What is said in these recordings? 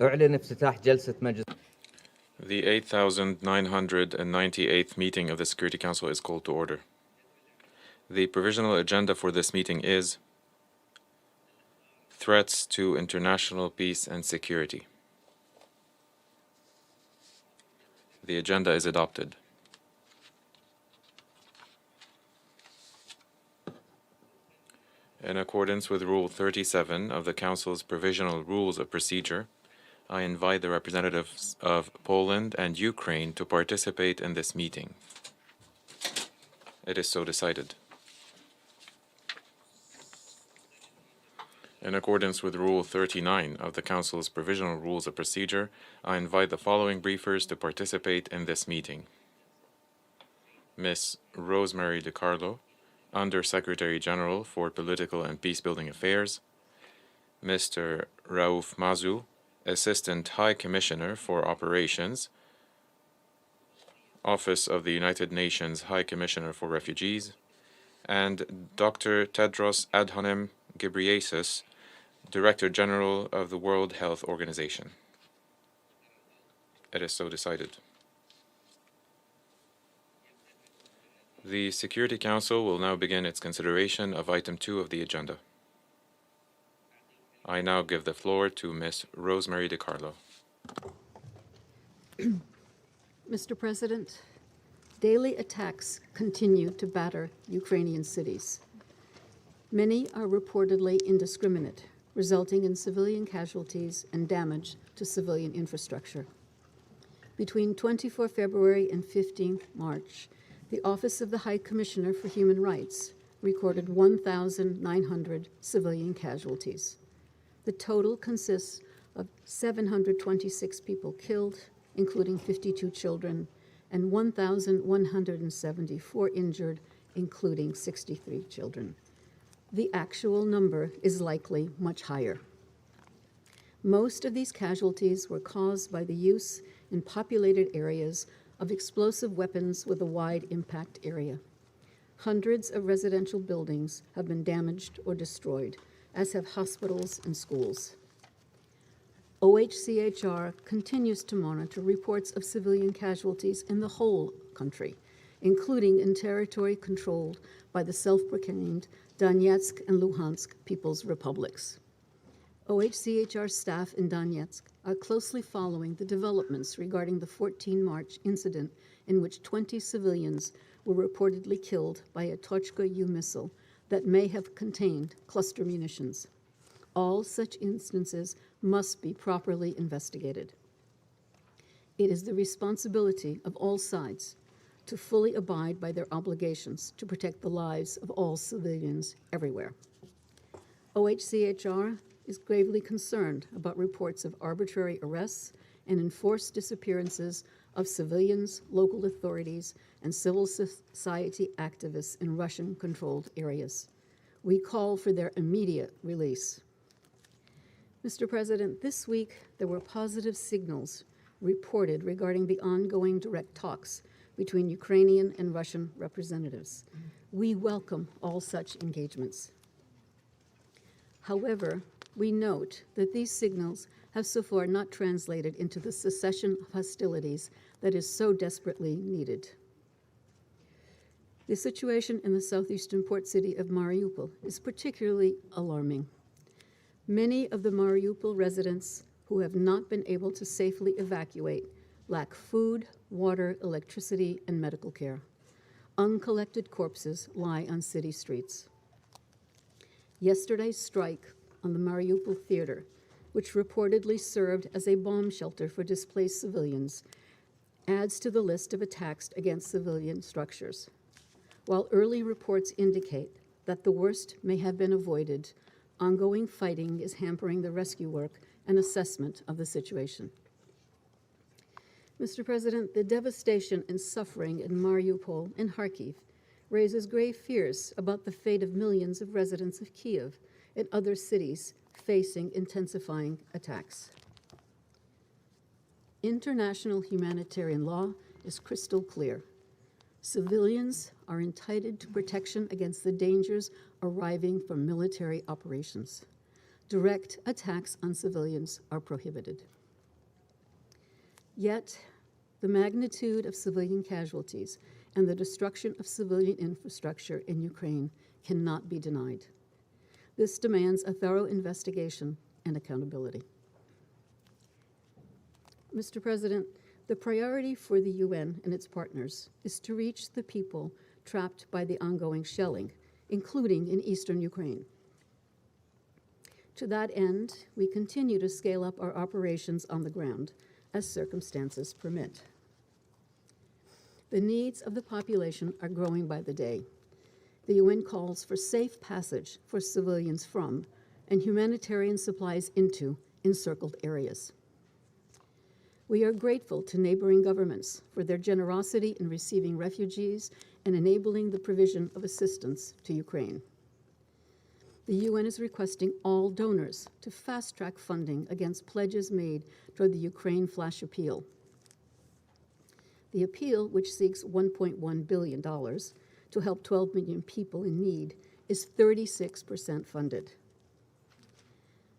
أعلن افتتاح جلسة مجلس. The 8,998th meeting of the Security Council is called to order. The provisional agenda for this meeting is threats to international peace and security. The agenda is adopted. In accordance with Rule 37 of the Council's Provisional Rules of Procedure, I invite the representatives of Poland and Ukraine to participate in this meeting. It is so decided. In accordance with Rule 39 of the Council's Provisional Rules of Procedure, I invite the following briefers to participate in this meeting. Ms. Rosemary DiCarlo, Under-Secretary General for Political and Peacebuilding Affairs, Mr. Raouf Mazou, Assistant High Commissioner for Operations, Office of the United Nations High Commissioner for Refugees, and Dr. Tedros Adhanom Ghebreyesus, Director General of the World Health Organization. It is so decided. The Security Council will now begin its consideration of Item 2 of the agenda. I now give the floor to Ms. Rosemary DiCarlo. Mr. President, daily attacks continue to batter Ukrainian cities. Many are reportedly indiscriminate, resulting in civilian casualties and damage to civilian infrastructure. Between 24 February and 15 March, the Office of the High Commissioner for Human Rights recorded 1,900 civilian casualties. The total consists of 726 people killed, including 52 children, and 1,174 injured, including 63 children. The actual number is likely much higher. Most of these casualties were caused by the use in populated areas of explosive weapons with a wide impact area. Hundreds of residential buildings have been damaged or destroyed, as have hospitals and schools. OHCHR continues to monitor reports of civilian casualties in the whole country, including in territory controlled by the self-proclaimed Donetsk and Luhansk People's Republics. OHCHR staff in Donetsk are closely following the developments regarding the 14 March incident in which 20 civilians were reportedly killed by a Tochka-U missile that may have contained cluster munitions. All such instances must be properly investigated. It is the responsibility of all sides to fully abide by their obligations to protect the lives of all civilians everywhere. OHCHR is gravely concerned about reports of arbitrary arrests and enforced disappearances of civilians, local authorities, and civil society activists in Russian-controlled areas. We call for their immediate release. Mr. President, this week there were positive signals reported regarding the ongoing direct talks between Ukrainian and Russian representatives. We welcome all such engagements. However, we note that these signals have so far not translated into the cessation of hostilities that is so desperately needed. The situation in the southeastern port city of Mariupol is particularly alarming. Many of the Mariupol residents who have not been able to safely evacuate lack food, water, electricity, and medical care. Uncollected corpses lie on city streets. Yesterday's strike on the Mariupol theater, which reportedly served as a bomb shelter for displaced civilians, adds to the list of attacks against civilian structures. While early reports indicate that the worst may have been avoided, ongoing fighting is hampering the rescue work and assessment of the situation. Mr. President, the devastation and suffering in Mariupol and Kharkiv raises grave fears about the fate of millions of residents of Kyiv and other cities facing intensifying attacks. International humanitarian law is crystal clear. Civilians are entitled to protection against the dangers arriving from military operations. Direct attacks on civilians are prohibited. Yet, the magnitude of civilian casualties and the destruction of civilian infrastructure in Ukraine cannot be denied. This demands a thorough investigation and accountability. Mr. President, the priority for the UN and its partners is to reach the people trapped by the ongoing shelling, including in eastern Ukraine. To that end, we continue to scale up our operations on the ground as circumstances permit. The needs of the population are growing by the day. The UN calls for safe passage for civilians from and humanitarian supplies into encircled areas. We are grateful to neighboring governments for their generosity in receiving refugees and enabling the provision of assistance to Ukraine. The UN is requesting all donors to fast-track funding against pledges made toward the Ukraine flash appeal. The appeal, which seeks $1.1 billion to help 12 million people in need, is 36% funded.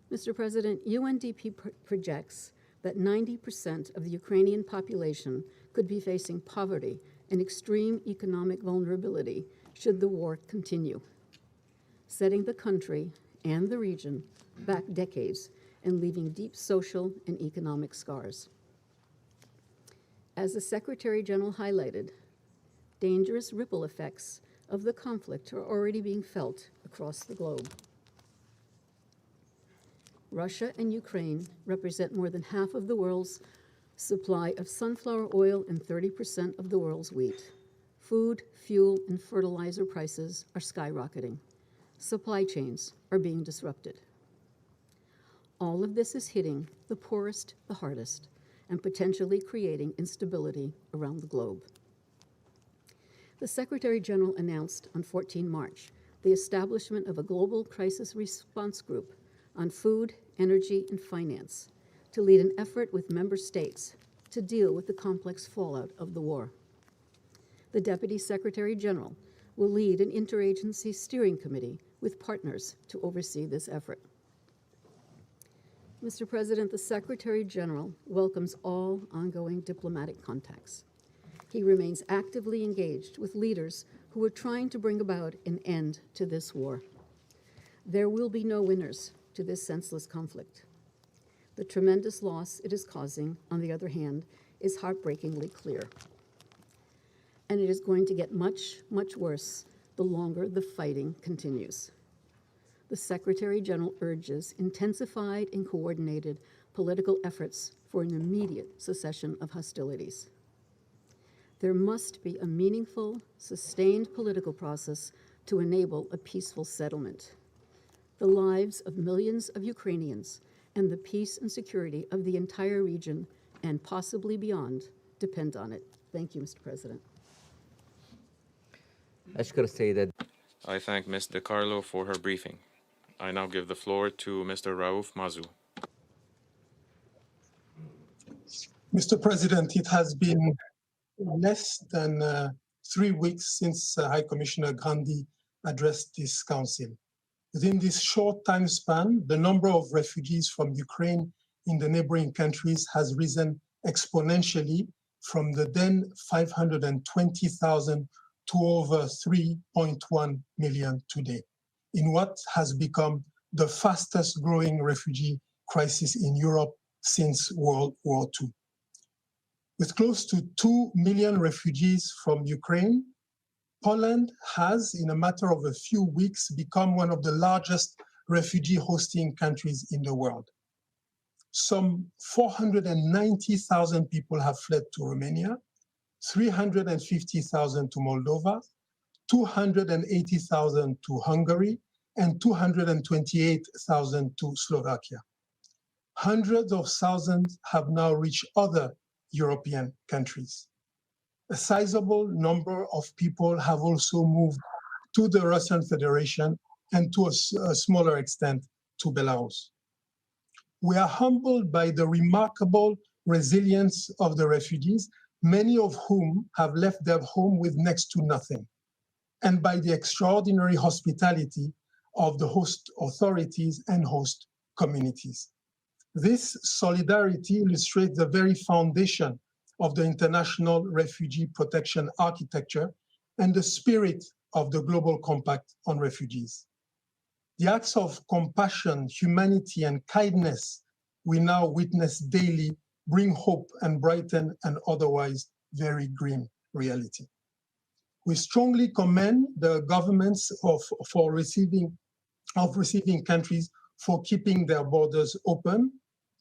Mr. President, UNDP projects that 90% of the Ukrainian population could be facing poverty and extreme economic vulnerability should the war continue, setting the country and the region back decades and leaving deep social and economic scars. As the Secretary General highlighted, dangerous ripple effects of the conflict are already being felt across the globe. Russia and Ukraine represent more than half of the world's supply of sunflower oil and 30% of the world's wheat. Food, fuel, and fertilizer prices are skyrocketing. Supply chains are being disrupted. All of this is hitting the poorest the hardest and potentially creating instability around the globe. The Secretary General announced on 14 March the establishment of a global crisis response group on food, energy, and finance to lead an effort with member states to deal with the complex fallout of the war. The Deputy Secretary General will lead an interagency steering committee with partners to oversee this effort. Mr. President, the Secretary General welcomes all ongoing diplomatic contacts. He remains actively engaged with leaders who are trying to bring about an end to this war. There will be no winners to this senseless conflict. The tremendous loss it is causing, on the other hand, is heartbreakingly clear. And it is going to get much, much worse the longer the fighting continues. The Secretary General urges intensified and coordinated political efforts for an immediate cessation of hostilities. There must be a meaningful, sustained political process to enable a peaceful settlement. The lives of millions of Ukrainians and the peace and security of the entire region and possibly beyond depend on it. Thank you, Mr. President. أشكر السيدة. I thank Ms. DiCarlo for her briefing. I now give the floor to Mr. Raouf Mazou. Mr. President, it has been less than 3 weeks since High Commissioner Grandi addressed this council. Within this short time span, the number of refugees from Ukraine in the neighboring countries has risen exponentially from the then 520,000 to over 3.1 million today, in what has become the fastest growing refugee crisis in Europe since World War II. With close to 2 million refugees from Ukraine, Poland has, in a matter of a few weeks, become one of the largest refugee hosting countries in the world. Some 490,000 people have fled to Romania, 350,000 to Moldova, 280,000 to Hungary, and 228,000 to Slovakia. Hundreds of thousands have now reached other European countries. A sizable number of people have also moved to the Russian Federation and to a smaller extent to Belarus. We are humbled by the remarkable resilience of the refugees, many of whom have left their home with next to nothing, and by the extraordinary hospitality of the host authorities and host communities. This solidarity illustrates the very foundation of the international refugee protection architecture and the spirit of the Global Compact on Refugees. The acts of compassion, humanity, and kindness we now witness daily bring hope and brighten an otherwise very grim reality. We strongly commend the governments of receiving countries for keeping their borders open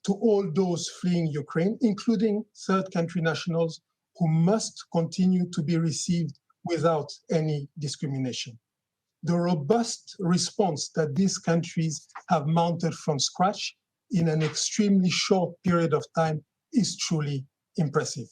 to all those fleeing Ukraine, including third country nationals who must continue to be received without any discrimination. The robust response that these countries have mounted from scratch in an extremely short period of time is truly impressive.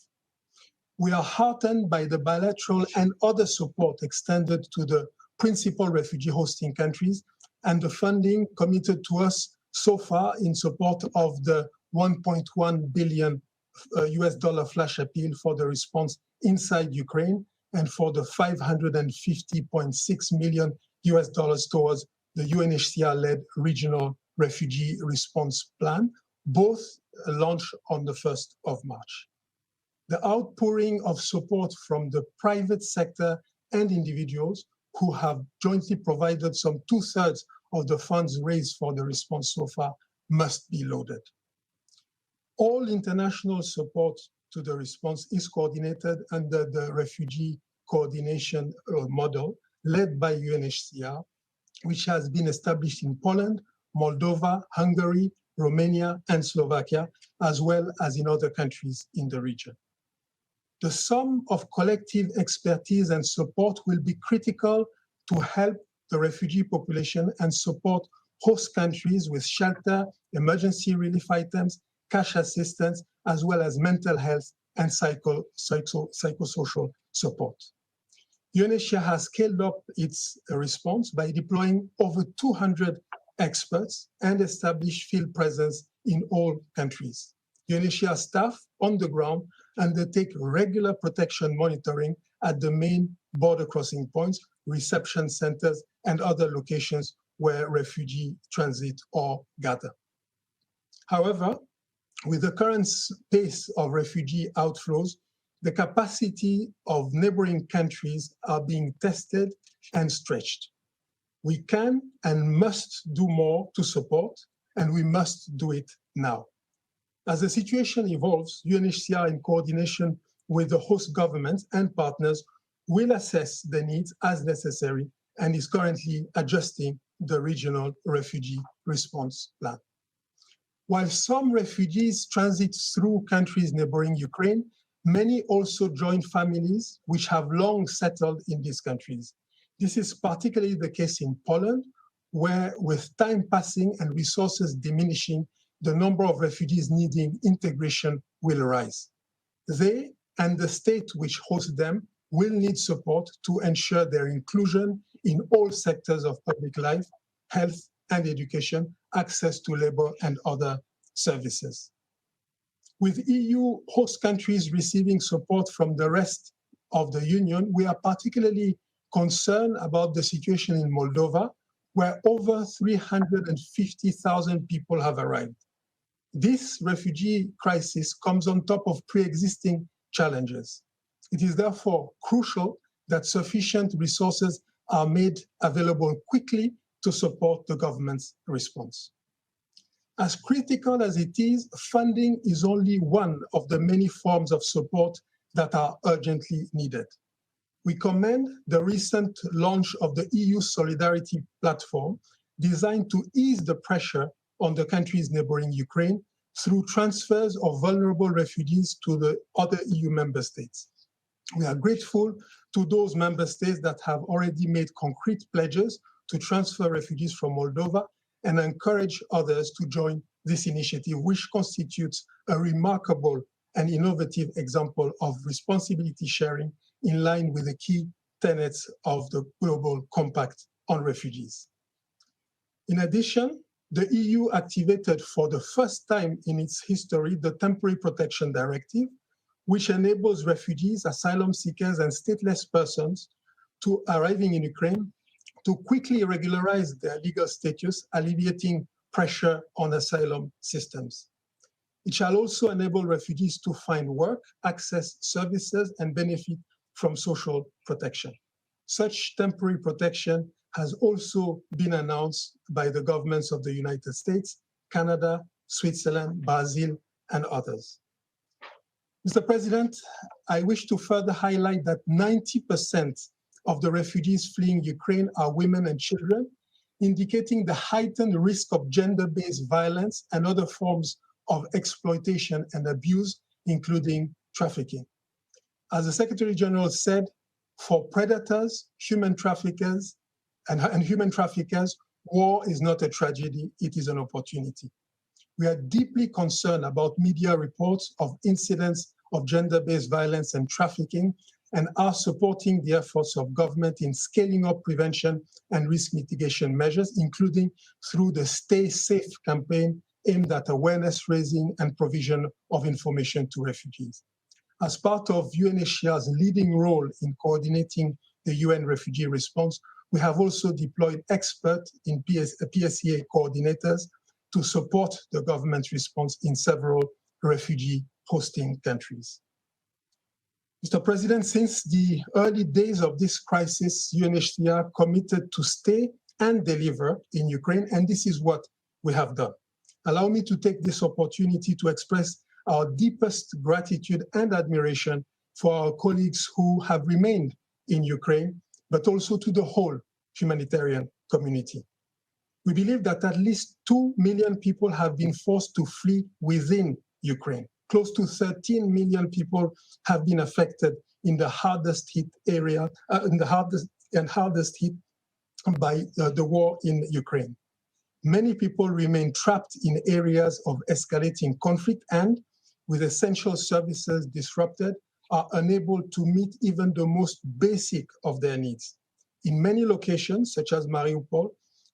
We are heartened by the bilateral and other support extended to the principal refugee hosting countries and the funding committed to us so far in support of the $1.1 billion US dollar flash appeal for the response inside Ukraine and for the $550.6 million US dollars towards the UNHCR-led regional refugee response plan, both launched on the 1st of March. The outpouring of support from the private sector and individuals who have jointly provided some 2/3 of the funds raised for the response so far must be lauded. All international support to the response is coordinated under the refugee coordination model led by UNHCR, which has been established in Poland, Moldova, Hungary, Romania, and Slovakia, as well as in other countries in the region. The sum of collective expertise and support will be critical to help the refugee population and support host countries with shelter, emergency relief items, cash assistance, as well as mental health and psychosocial support. UNHCR has scaled up its response by deploying over 200 experts and established field presence in all countries. UNHCR staff on the ground undertake regular protection monitoring at the main border crossing points, reception centers, and other locations where refugee transit or gather. However, with the current pace of refugee outflows, the capacity of neighboring countries are being tested and stretched. We can and must do more to support, and we must do it now. As the situation evolves, UNHCR, in coordination with the host governments and partners, will assess the needs as necessary and is currently adjusting the regional refugee response plan. While some refugees transit through countries neighboring Ukraine, many also join families which have long settled in these countries. This is particularly the case in Poland, where with time passing and resources diminishing, the number of refugees needing integration will rise. They and the state which hosts them will need support to ensure their inclusion in all sectors of public life, health and education, access to labor and other services. With EU host countries receiving support from the rest of the Union, we are particularly concerned about the situation in Moldova, where over 350,000 people have arrived. This refugee crisis comes on top of pre-existing challenges. It is therefore crucial that sufficient resources are made available quickly to support the government's response. As critical as it is, funding is only one of the many forms of support that are urgently needed. We commend the recent launch of the EU Solidarity Platform, designed to ease the pressure on the countries neighboring Ukraine through transfers of vulnerable refugees to the other EU member states. We are grateful to those member states that have already made concrete pledges to transfer refugees from Moldova and encourage others to join this initiative, which constitutes a remarkable and innovative example of responsibility sharing in line with the key tenets of the Global Compact on Refugees. In addition, the EU activated for the first time in its history the Temporary Protection Directive, which enables refugees, asylum seekers, and stateless persons arriving in Ukraine to quickly regularize their legal status, alleviating pressure on asylum systems. It shall also enable refugees to find work, access services, and benefit from social protection. Such temporary protection has also been announced by the governments of the United States, Canada, Switzerland, Brazil, and others. Mr. President, I wish to further highlight that 90% of the refugees fleeing Ukraine are women and children, indicating the heightened risk of gender-based violence and other forms of exploitation and abuse, including trafficking. As the Secretary General said, for predators, human traffickers, and human traffickers, war is not a tragedy, it is an opportunity. We are deeply concerned about media reports of incidents of gender-based violence and trafficking, and are supporting the efforts of government in scaling up prevention and risk mitigation measures, including through the Stay Safe campaign aimed at awareness raising and provision of information to refugees. As part of UNHCR's leading role in coordinating the UN refugee response, we have also deployed experts in PSEA coordinators to support the government's response in several refugee hosting countries. Mr. President, since the early days of this crisis, UNHCR committed to stay and deliver in Ukraine, and this is what we have done. Allow me to take this opportunity to express our deepest gratitude and admiration for our colleagues who have remained in Ukraine, but also to the whole humanitarian community. We believe that at least 2 million people have been forced to flee within Ukraine. Close to 13 million people have been affected in the hardest hit area, hardest hit by the war in Ukraine. Many people remain trapped in areas of escalating conflict and, with essential services disrupted, are unable to meet even the most basic of their needs. In many locations, such as Mariupol,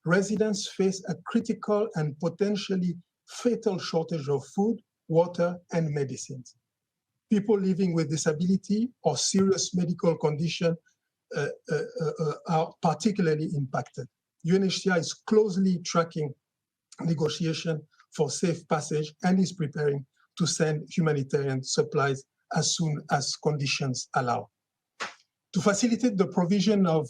residents face a critical and potentially fatal shortage of food, water, and medicines. People living with disability or serious medical condition are particularly impacted. UNHCR is closely tracking negotiation for safe passage and is preparing to send humanitarian supplies as soon as conditions allow. To facilitate the provision of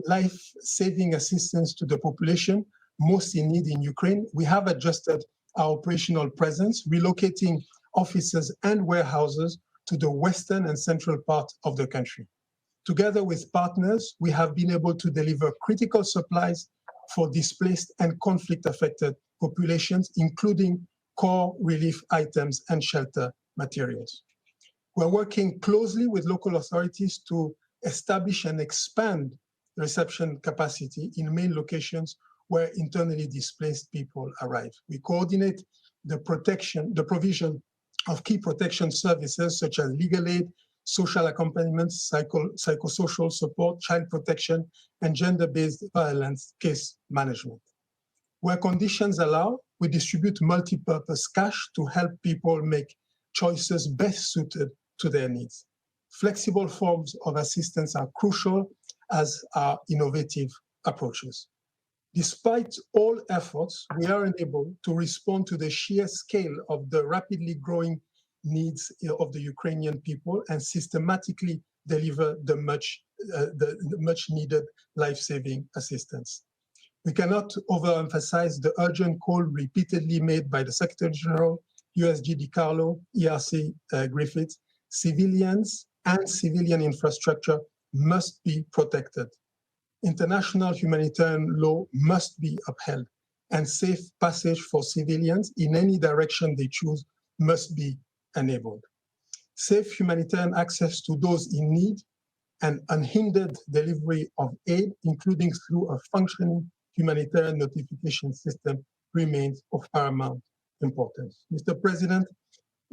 life-saving assistance to the population most in need in Ukraine, we have adjusted our operational presence, relocating offices and warehouses to the western and central part of the country. Together with partners, we have been able to deliver critical supplies for displaced and conflict-affected populations, including core relief items and shelter materials. We're working closely with local authorities to establish and expand reception capacity in main locations where internally displaced people arrive. We coordinate the provision of key protection services such as legal aid, social accompaniment, psychosocial support, child protection, and gender-based violence case management. Where conditions allow, we distribute multi-purpose cash to help people make choices best suited to their needs. Flexible forms of assistance are crucial, as are innovative approaches. Despite all efforts, we are unable to respond to the sheer scale of the rapidly growing needs of the Ukrainian people and systematically deliver the much needed life-saving assistance. We cannot overemphasize the urgent call repeatedly made by the Secretary General, USG DiCarlo, ERC Griffiths. Civilians and civilian infrastructure must be protected. International humanitarian law must be upheld, and safe passage for civilians in any direction they choose must be enabled. Safe humanitarian access to those in need and unhindered delivery of aid, including through a functioning humanitarian notification system, remains of paramount importance. Mr. President,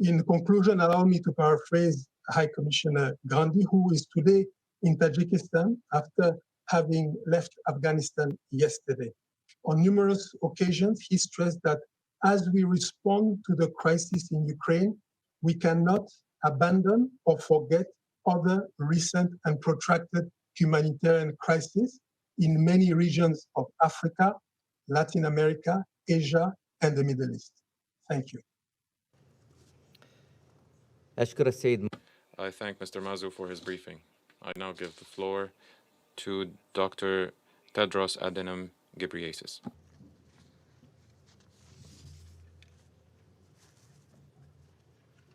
in conclusion, allow me to paraphrase High Commissioner Grandi, who is today in Tajikistan after having left Afghanistan yesterday. On numerous occasions, he stressed that as we respond to the crisis in Ukraine, we cannot abandon or forget other recent and protracted humanitarian crises in many regions of Africa, Latin America, Asia, and the Middle East. Thank you. أشكر السيد I thank Mr. Mazu for his briefing. I now give the floor to Dr. Tedros Adhanom Ghebreyesus.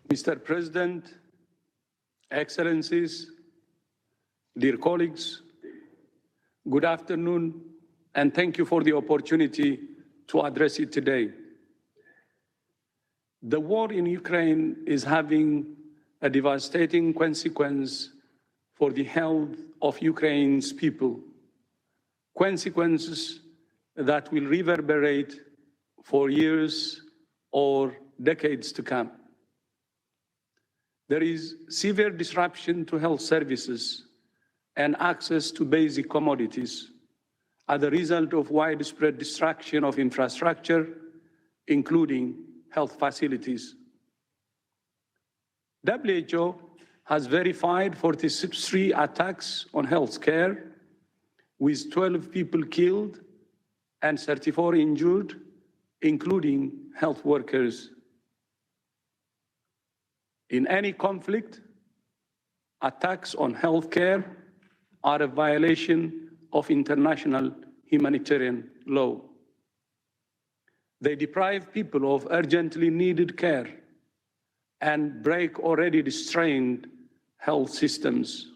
Mr. President, Excellencies, dear colleagues, good afternoon, and thank you for the opportunity to address it today. The war in Ukraine is having a devastating consequence for the health of Ukraine's people, consequences that will reverberate for years or decades to come. There is severe disruption to health services and access to basic commodities as a result of widespread destruction of infrastructure, including health facilities. WHO has verified 43 attacks on healthcare, with 12 people killed and 34 injured, including health workers. In any conflict, attacks on healthcare are a violation of international humanitarian law. They deprive people of urgently needed care and break already restrained health systems.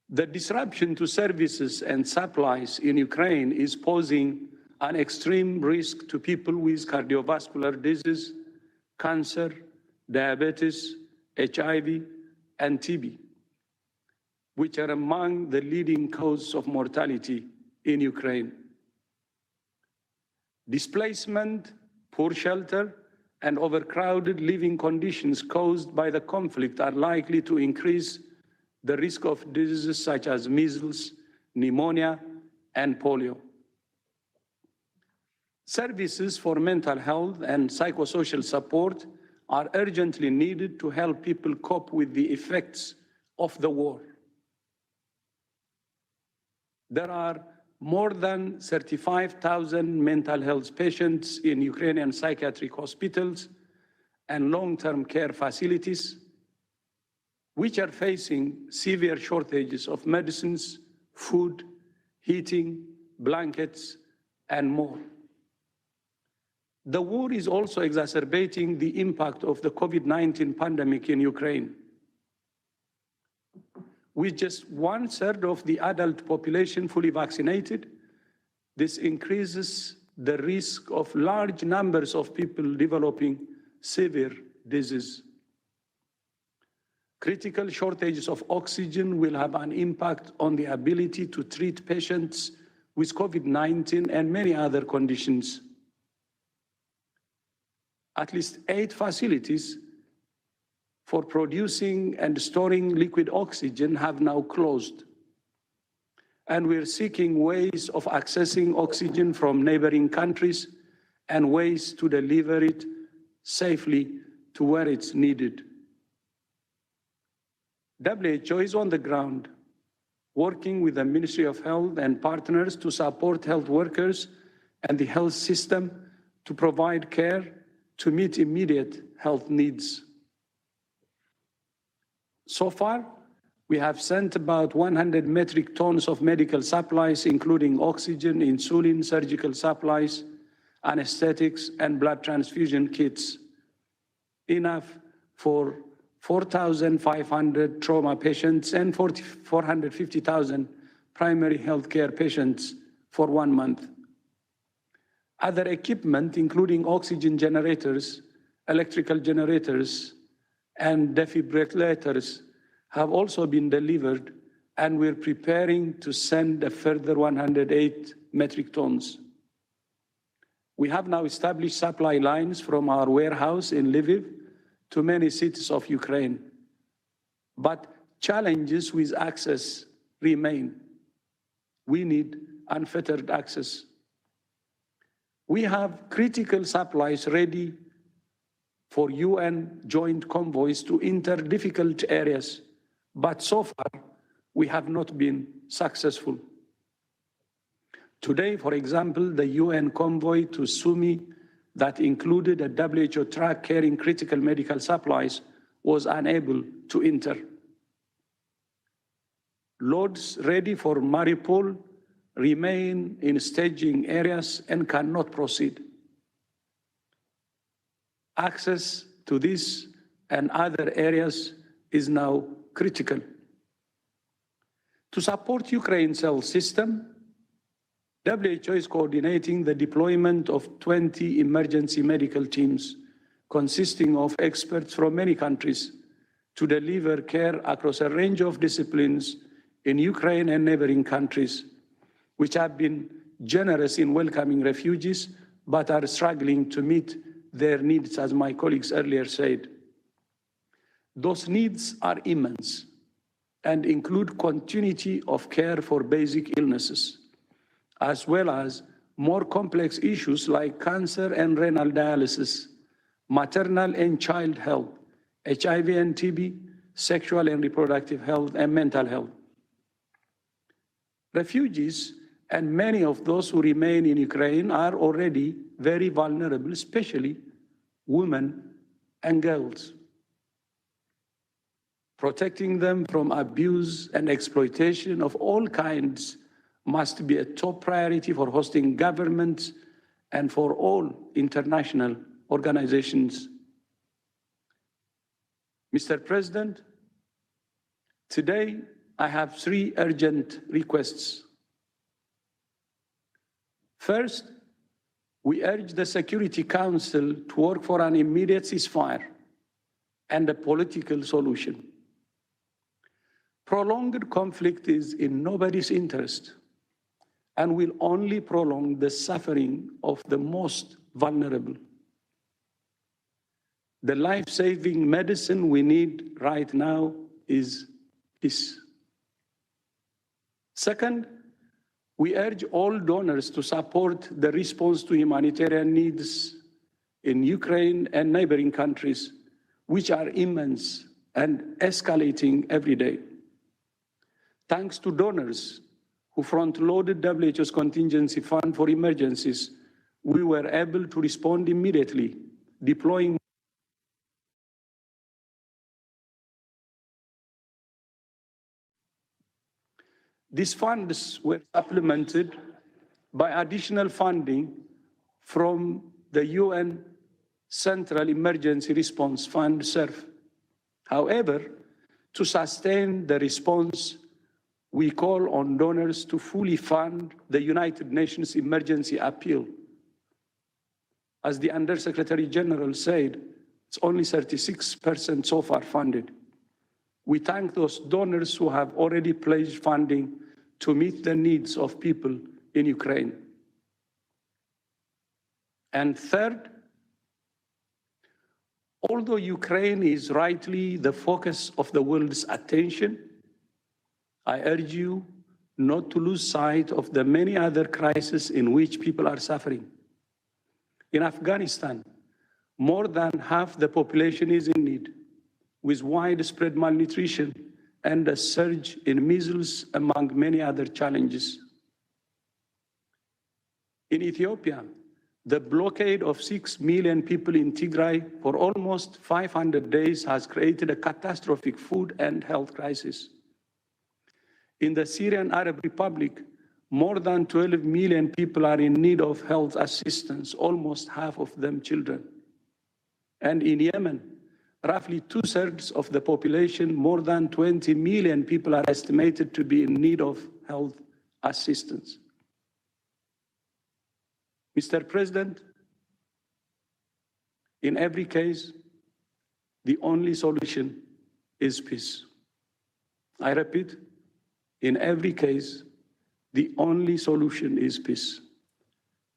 The disruption to services and supplies in Ukraine is posing an extreme risk to people with cardiovascular disease, cancer, diabetes, HIV, and TB, which are among the leading causes of mortality in Ukraine. Displacement, poor shelter, and overcrowded living conditions caused by the conflict are likely to increase the risk of diseases such as measles, pneumonia, and polio. Services for mental health and psychosocial support are urgently needed to help people cope with the effects of the war. There are more than 35,000 mental health patients in Ukrainian psychiatric hospitals and long-term care facilities, which are facing severe shortages of medicines, food, heating, blankets, and more. The war is also exacerbating the impact of the COVID-19 pandemic in Ukraine. With just 1/3 of the adult population fully vaccinated, this increases the risk of large numbers of people developing severe disease. Critical shortages of oxygen will have an impact on the ability to treat patients with COVID-19 and many other conditions. At least 8 facilities for producing and storing liquid oxygen have now closed. And we're seeking ways of accessing oxygen from neighboring countries and ways to deliver it safely to where it's needed. WHO is on the ground, working with the Ministry of Health and partners to support health workers and the health system to provide care to meet immediate health needs. So far, we have sent about 100 metric tons of medical supplies, including oxygen, insulin, surgical supplies, anesthetics, and blood transfusion kits, enough for 4,500 trauma patients and 450,000 primary healthcare patients for 1 month. Other equipment, including oxygen generators, electrical generators, and defibrillators, have also been delivered, and we're preparing to send a further 108 metric tons. We have now established supply lines from our warehouse in Lviv to many cities of Ukraine, but challenges with access remain. We need unfettered access. We have critical supplies ready for UN joint convoys to enter difficult areas, but so far we have not been successful. Today, for example, the UN convoy to Sumi that included a WHO truck carrying critical medical supplies was unable to enter. Loads ready for Mariupol remain in staging areas and cannot proceed. Access to this and other areas is now critical. To support Ukraine's health system, WHO is coordinating the deployment of 20 emergency medical teams consisting of experts from many countries to deliver care across a range of disciplines in Ukraine and neighboring countries, which have been generous in welcoming refugees but are struggling to meet their needs, as my colleagues earlier said. Those needs are immense and include continuity of care for basic illnesses, as well as more complex issues like cancer and renal dialysis, maternal and child health, HIV and TB, sexual and reproductive health, and mental health. Refugees and many of those who remain in Ukraine are already very vulnerable, especially women and girls. Protecting them from abuse and exploitation of all kinds must be a top priority for hosting governments and for all international organizations. Mr. President, today I have 3 urgent requests. First, we urge the Security Council to work for an immediate ceasefire and a political solution. Prolonged conflict is in nobody's interest and will only prolong the suffering of the most vulnerable. The life-saving medicine we need right now is peace. Second, we urge all donors to support the response to humanitarian needs in Ukraine and neighboring countries, which are immense and escalating every day. Thanks to donors who front-loaded WHO's contingency fund for emergencies, we were able to respond immediately, deploying these funds were supplemented by additional funding from the UN Central Emergency Response Fund, CERF. However, to sustain the response, we call on donors to fully fund the United Nations Emergency Appeal. As the Undersecretary General said, it's only 36% so far funded. We thank those donors who have already pledged funding to meet the needs of people in Ukraine. And third, although Ukraine is rightly the focus of the world's attention, I urge you not to lose sight of the many other crises in which people are suffering. In Afghanistan, more than half the population is in need, with widespread malnutrition and a surge in measles, among many other challenges. In Ethiopia, the blockade of 6 million people in Tigray for almost 500 days has created a catastrophic food and health crisis. In the Syrian Arab Republic, more than 12 million people are in need of health assistance, almost half of them children. And in Yemen, roughly 2/3 of the population, more than 20 million people, are estimated to be in need of health assistance. Mr. President, in every case, the only solution is peace. I repeat, in every case, the only solution is peace.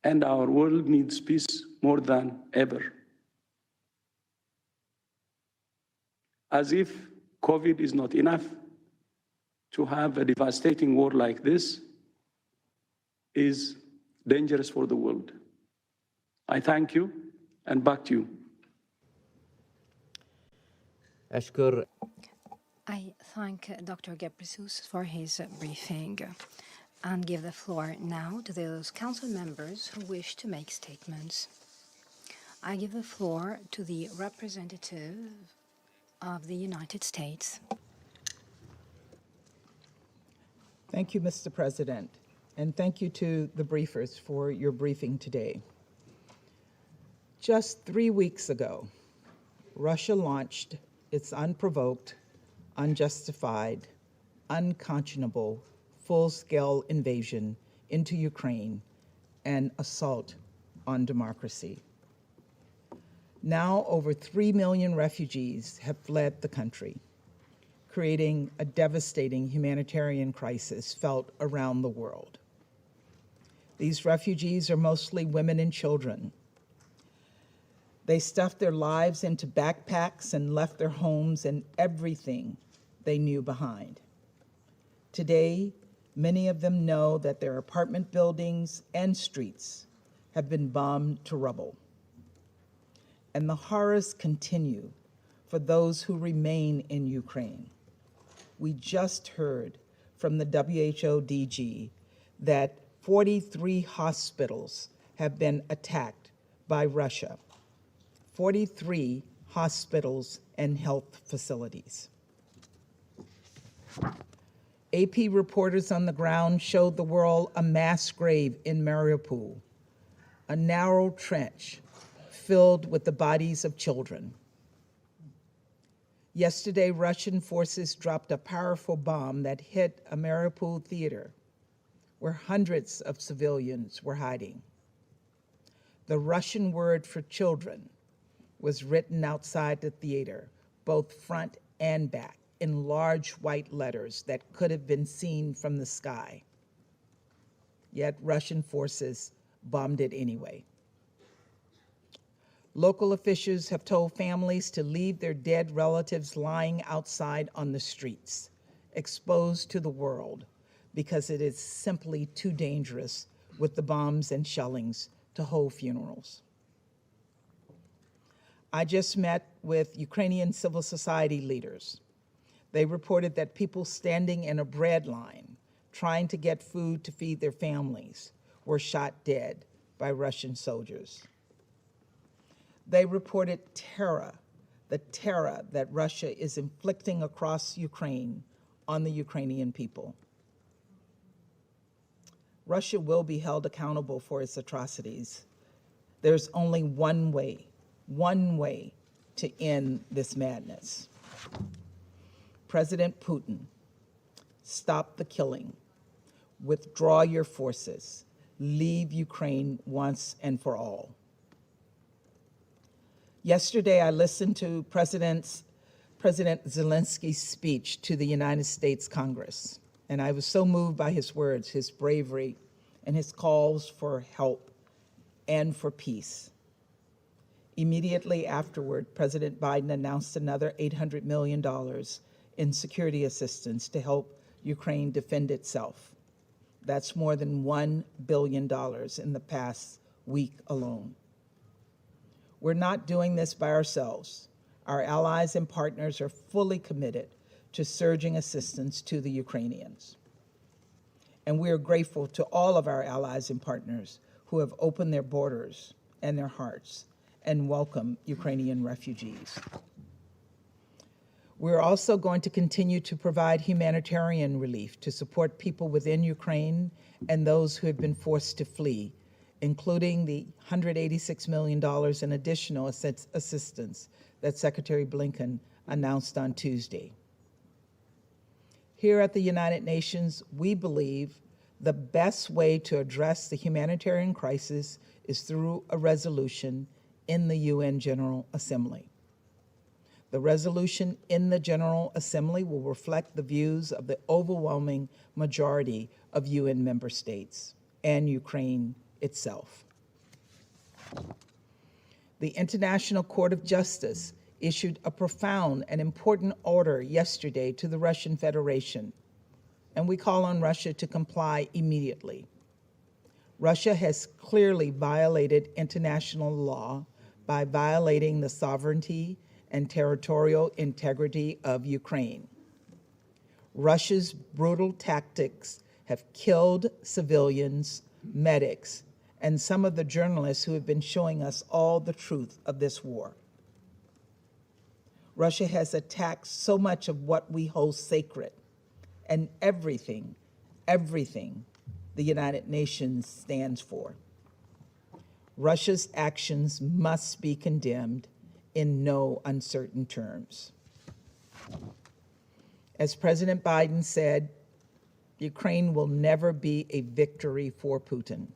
And our world needs peace more than ever. As if COVID is not enough, to have a devastating war like this is dangerous for the world. I thank you, and back to you. أشكر I thank Dr. Ghebreyesus for his briefing. and give the floor now to those council members who wish to make statements. I give the floor to the representative of the United States. Thank you, Mr. President, and thank you to the briefers for your briefing today. Just 3 weeks ago, Russia launched its unprovoked, unjustified, unconscionable, full-scale invasion into Ukraine and assault on democracy. Now over 3 million refugees have fled the country, creating a devastating humanitarian crisis felt around the world. These refugees are mostly women and children. They stuffed their lives into backpacks and left their homes and everything they knew behind. Today, many of them know that their apartment buildings and streets have been bombed to rubble. And the horrors continue for those who remain in Ukraine. We just heard from the WHO DG that 43 hospitals have been attacked by Russia. 43 hospitals and health facilities. AP reporters on the ground showed the world a mass grave in Mariupol, a narrow trench filled with the bodies of children. Yesterday, Russian forces dropped a powerful bomb that hit a Mariupol theater where hundreds of civilians were hiding. The Russian word for children was written outside the theater, both front and back, in large white letters that could have been seen from the sky. Yet Russian forces bombed it anyway. Local officials have told families to leave their dead relatives lying outside on the streets, exposed to the world, because it is simply too dangerous with the bombs and shellings to hold funerals. I just met with Ukrainian civil society leaders. They reported that people standing in a bread line, trying to get food to feed their families, were shot dead by Russian soldiers. They reported terror, the terror that Russia is inflicting across Ukraine on the Ukrainian people. Russia will be held accountable for its atrocities. There's only one way to end this madness. President Putin, stop the killing, withdraw your forces, leave Ukraine once and for all. Yesterday, I listened to President Zelensky's speech to the United States Congress, and I was so moved by his words, his bravery, and his calls for help and for peace. Immediately afterward, President Biden announced another $800 million in security assistance to help Ukraine defend itself. That's more than $1 billion in the past week alone. We're not doing this by ourselves. Our allies and partners are fully committed to surging assistance to the Ukrainians. And we are grateful to all of our allies and partners who have opened their borders and their hearts and welcome Ukrainian refugees. We're also going to continue to provide humanitarian relief to support people within Ukraine and those who have been forced to flee, including the $186 million in additional assistance that Secretary Blinken announced on Tuesday. Here at the United Nations, we believe the best way to address the humanitarian crisis is through a resolution in the UN General Assembly. The resolution in the General Assembly will reflect the views of the overwhelming majority of UN member states and Ukraine itself. The International Court of Justice issued a profound and important order yesterday to the Russian Federation, and we call on Russia to comply immediately. Russia has clearly violated international law by violating the sovereignty and territorial integrity of Ukraine. Russia's brutal tactics have killed civilians, medics, and some of the journalists who have been showing us all the truth of this war. Russia has attacked so much of what we hold sacred, and everything the United Nations stands for. Russia's actions must be condemned in no uncertain terms. As President Biden said, Ukraine will never be a victory for Putin.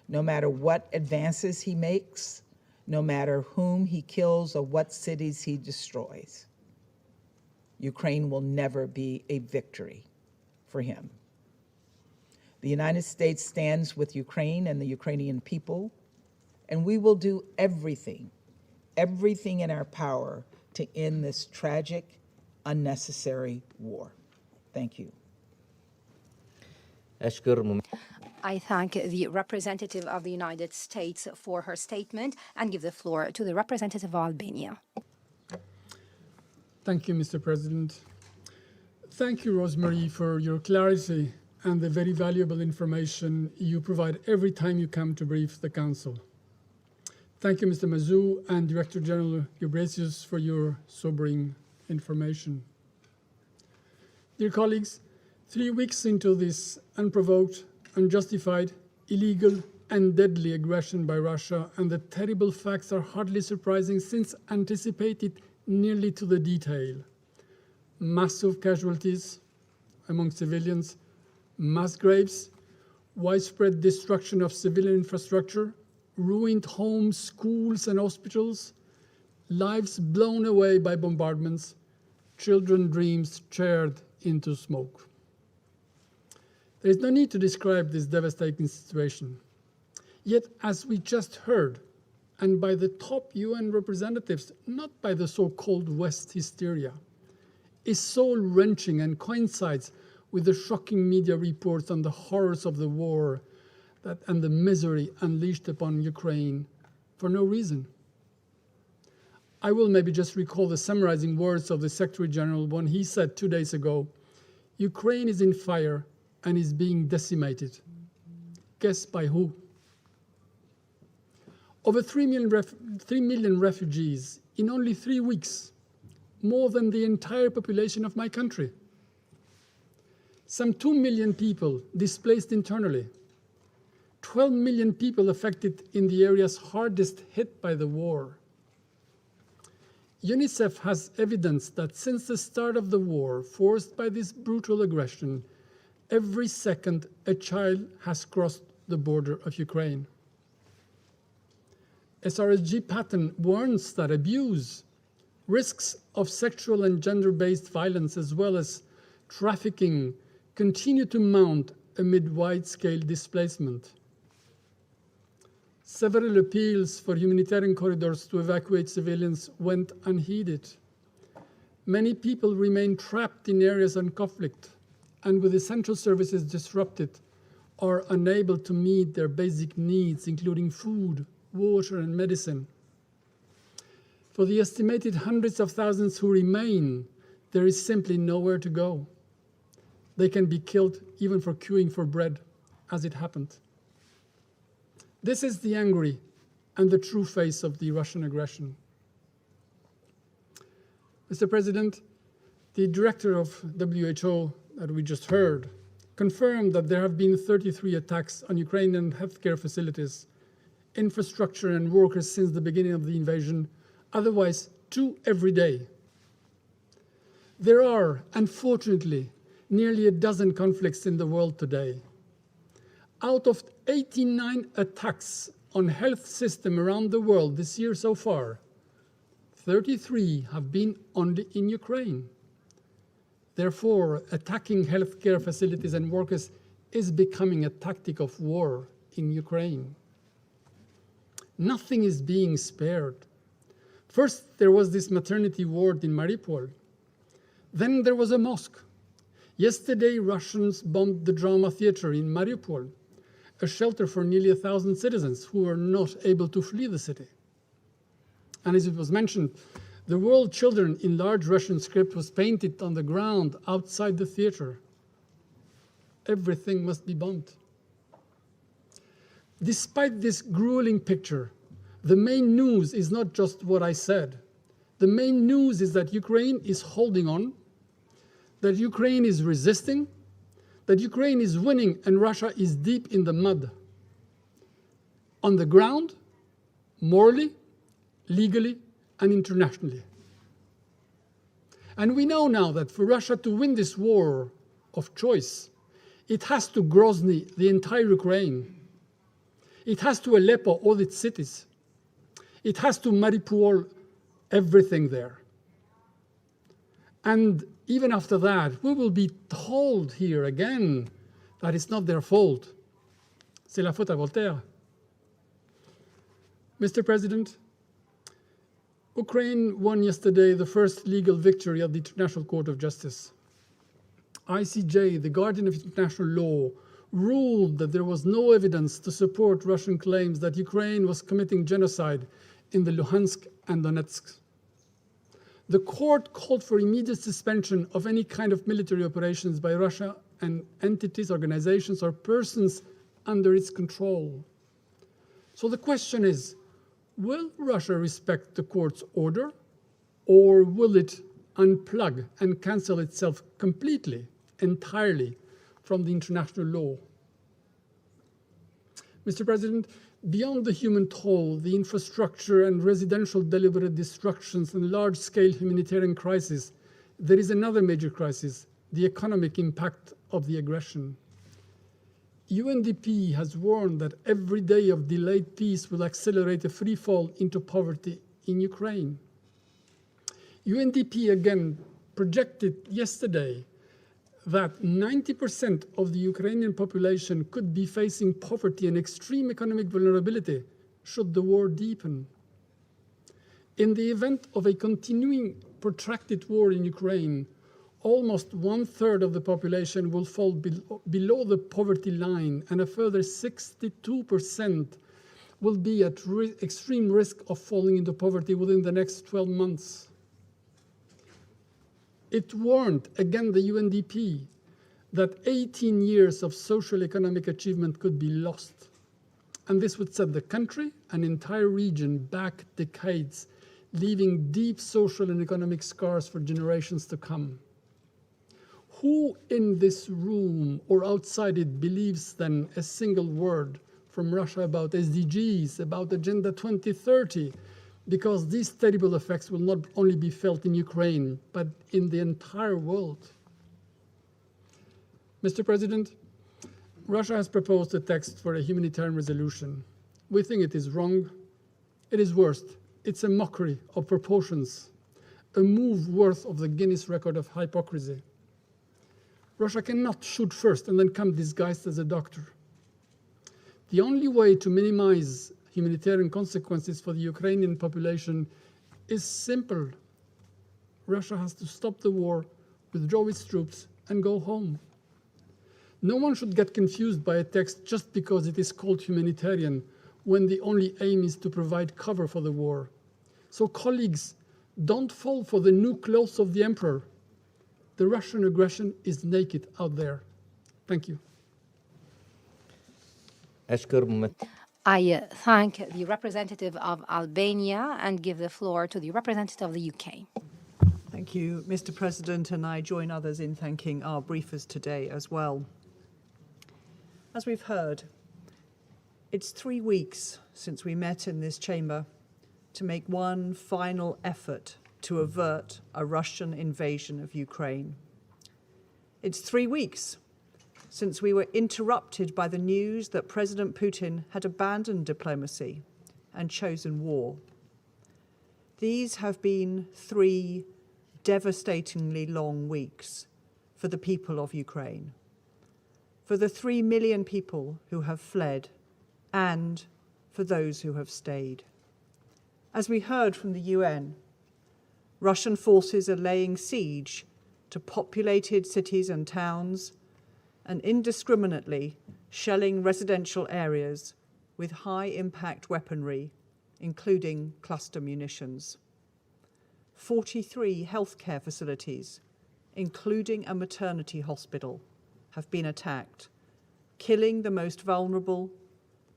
No matter what advances he makes, no matter whom he kills or what cities he destroys, Ukraine will never be a victory for him. The United States stands with Ukraine and the Ukrainian people, and we will do everything in our power to end this tragic, unnecessary war. Thank you. I thank the representative of the United States for her statement and give the floor to the representative of Albania. Thank you, Mr. President. Thank you, Rosemary, for your clarity and the very valuable information you provide every time you come to brief the Council. Thank you, Mr. Mazou and Director General Ghebreyesus, for your sobering information. Dear colleagues, 3 weeks into this unprovoked, unjustified, illegal, and deadly aggression by Russia, and the terrible facts are hardly surprising since anticipated nearly to the detail. Massive casualties among civilians, mass graves, widespread destruction of civilian infrastructure, ruined homes, schools, and hospitals, lives blown away by bombardments, children's dreams teared into smoke. There is no need to describe this devastating situation. Yet, as we just heard, and by the top UN representatives, not by the so-called West hysteria, is soul-wrenching and coincides with the shocking media reports on the horrors of the war and the misery unleashed upon Ukraine for no reason. I will maybe just recall the summarizing words of the Secretary General when he said 2 days ago, "Ukraine is in fire and is being decimated." Guess by who? Over 3 million refugees in only 3 weeks, more than the entire population of my country. Some 2 million people displaced internally, 12 million people affected in the areas hardest hit by the war. UNICEF has evidence that since the start of the war, forced by this brutal aggression, every second a child has crossed the border of Ukraine. SRSG Patton warns that abuse, risks of sexual and gender-based violence, as well as trafficking, continue to mount amid wide-scale displacement. Several appeals for humanitarian corridors to evacuate civilians went unheeded. Many people remain trapped in areas of conflict and with essential services disrupted are unable to meet their basic needs, including food, water, and medicine. For the estimated hundreds of thousands who remain, there is simply nowhere to go. They can be killed even for queuing for bread, as it happened. This is the angry and the true face of the Russian aggression. Mr. President, the director of WHO that we just heard confirmed that there have been 33 attacks on Ukrainian healthcare facilities, infrastructure, and workers since the beginning of the invasion, otherwise 2 every day. There are, unfortunately, nearly a dozen conflicts in the world today. Out of 89 attacks on health system around the world this year so far, 33 have been only in Ukraine. Therefore, attacking healthcare facilities and workers is becoming a tactic of war in Ukraine. Nothing is being spared. First, there was this maternity ward in Mariupol. Then there was a mosque. Yesterday, Russians bombed the drama theater in Mariupol, a shelter for nearly 1,000 citizens who were not able to flee the city. And as it was mentioned, the word children in large Russian script was painted on the ground outside the theater. Everything must be bombed. Despite this grueling picture, the main news is not just what I said. The main news is that Ukraine is holding on, that Ukraine is resisting, that Ukraine is winning and Russia is deep in the mud. On the ground, morally, legally, and internationally. And we know now that for Russia to win this war of choice, it has to Grozny the entire Ukraine. It has to Aleppo all its cities. It has to Mariupol everything there. And even after that, we will be told here again that it's not their fault. C'est la faute à Voltaire. Mr. President, Ukraine won yesterday the first legal victory at the International Court of Justice. ICJ, the guardian of international law, ruled that there was no evidence to support Russian claims that Ukraine was committing genocide in the Luhansk and Donetsk. The court called for immediate suspension of any kind of military operations by Russia and entities, organizations, or persons under its control. So the question is, will Russia respect the court's order, or will it unplug and cancel itself completely, entirely, from the international law? Mr. President, beyond the human toll, the infrastructure and residential deliberate destructions and large-scale humanitarian crisis, there is another major crisis, the economic impact of the aggression. UNDP has warned that every day of delayed peace will accelerate a free fall into poverty in Ukraine. UNDP again projected yesterday that 90% of the Ukrainian population could be facing poverty and extreme economic vulnerability should the war deepen. In the event of a continuing protracted war in Ukraine, almost 1/3 of the population will fall below the poverty line, and a further 62% will be at extreme risk of falling into poverty within the next 12 months. It warned, again the UNDP, that 18 years of social economic achievement could be lost. And this would set the country, an entire region, back decades, leaving deep social and economic scars for generations to come. Who in this room or outside it believes then a single word from Russia about SDGs, about Agenda 2030, because these terrible effects will not only be felt in Ukraine, but in the entire world? Mr. President, Russia has proposed a text for a humanitarian resolution. We think it is wrong. It is worst. It's a mockery of proportions, a move worth of the Guinness record of hypocrisy. Russia cannot shoot first and then come disguised as a doctor. The only way to minimize humanitarian consequences for the Ukrainian population is simple. Russia has to stop the war, withdraw its troops, and go home. No one should get confused by a text just because it is called humanitarian, when the only aim is to provide cover for the war. So colleagues, don't fall for the new clothes of the emperor. The Russian aggression is naked out there. Thank you. I thank the representative of Albania and give the floor to the representative of the UK. Thank you, Mr. President, and I join others in thanking our briefers today as well. As we've heard, it's 3 weeks since we met in this chamber to make one final effort to avert a Russian invasion of Ukraine. It's 3 weeks since we were interrupted by the news that President Putin had abandoned diplomacy and chosen war. These have been 3 devastatingly long weeks for the people of Ukraine, for the 3 million people who have fled, and for those who have stayed. As we heard from the UN, Russian forces are laying siege to populated cities and towns and indiscriminately shelling residential areas with high-impact weaponry, including cluster munitions. 43 healthcare facilities, including a maternity hospital, have been attacked, killing the most vulnerable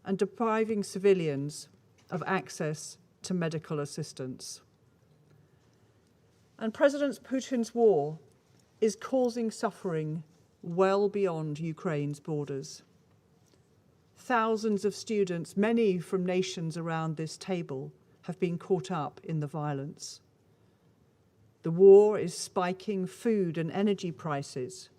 and depriving civilians of access to medical assistance. And President Putin's war is causing suffering well beyond Ukraine's borders. Thousands of students, many from nations around this table, have been caught up in the violence. The war is spiking food and energy prices,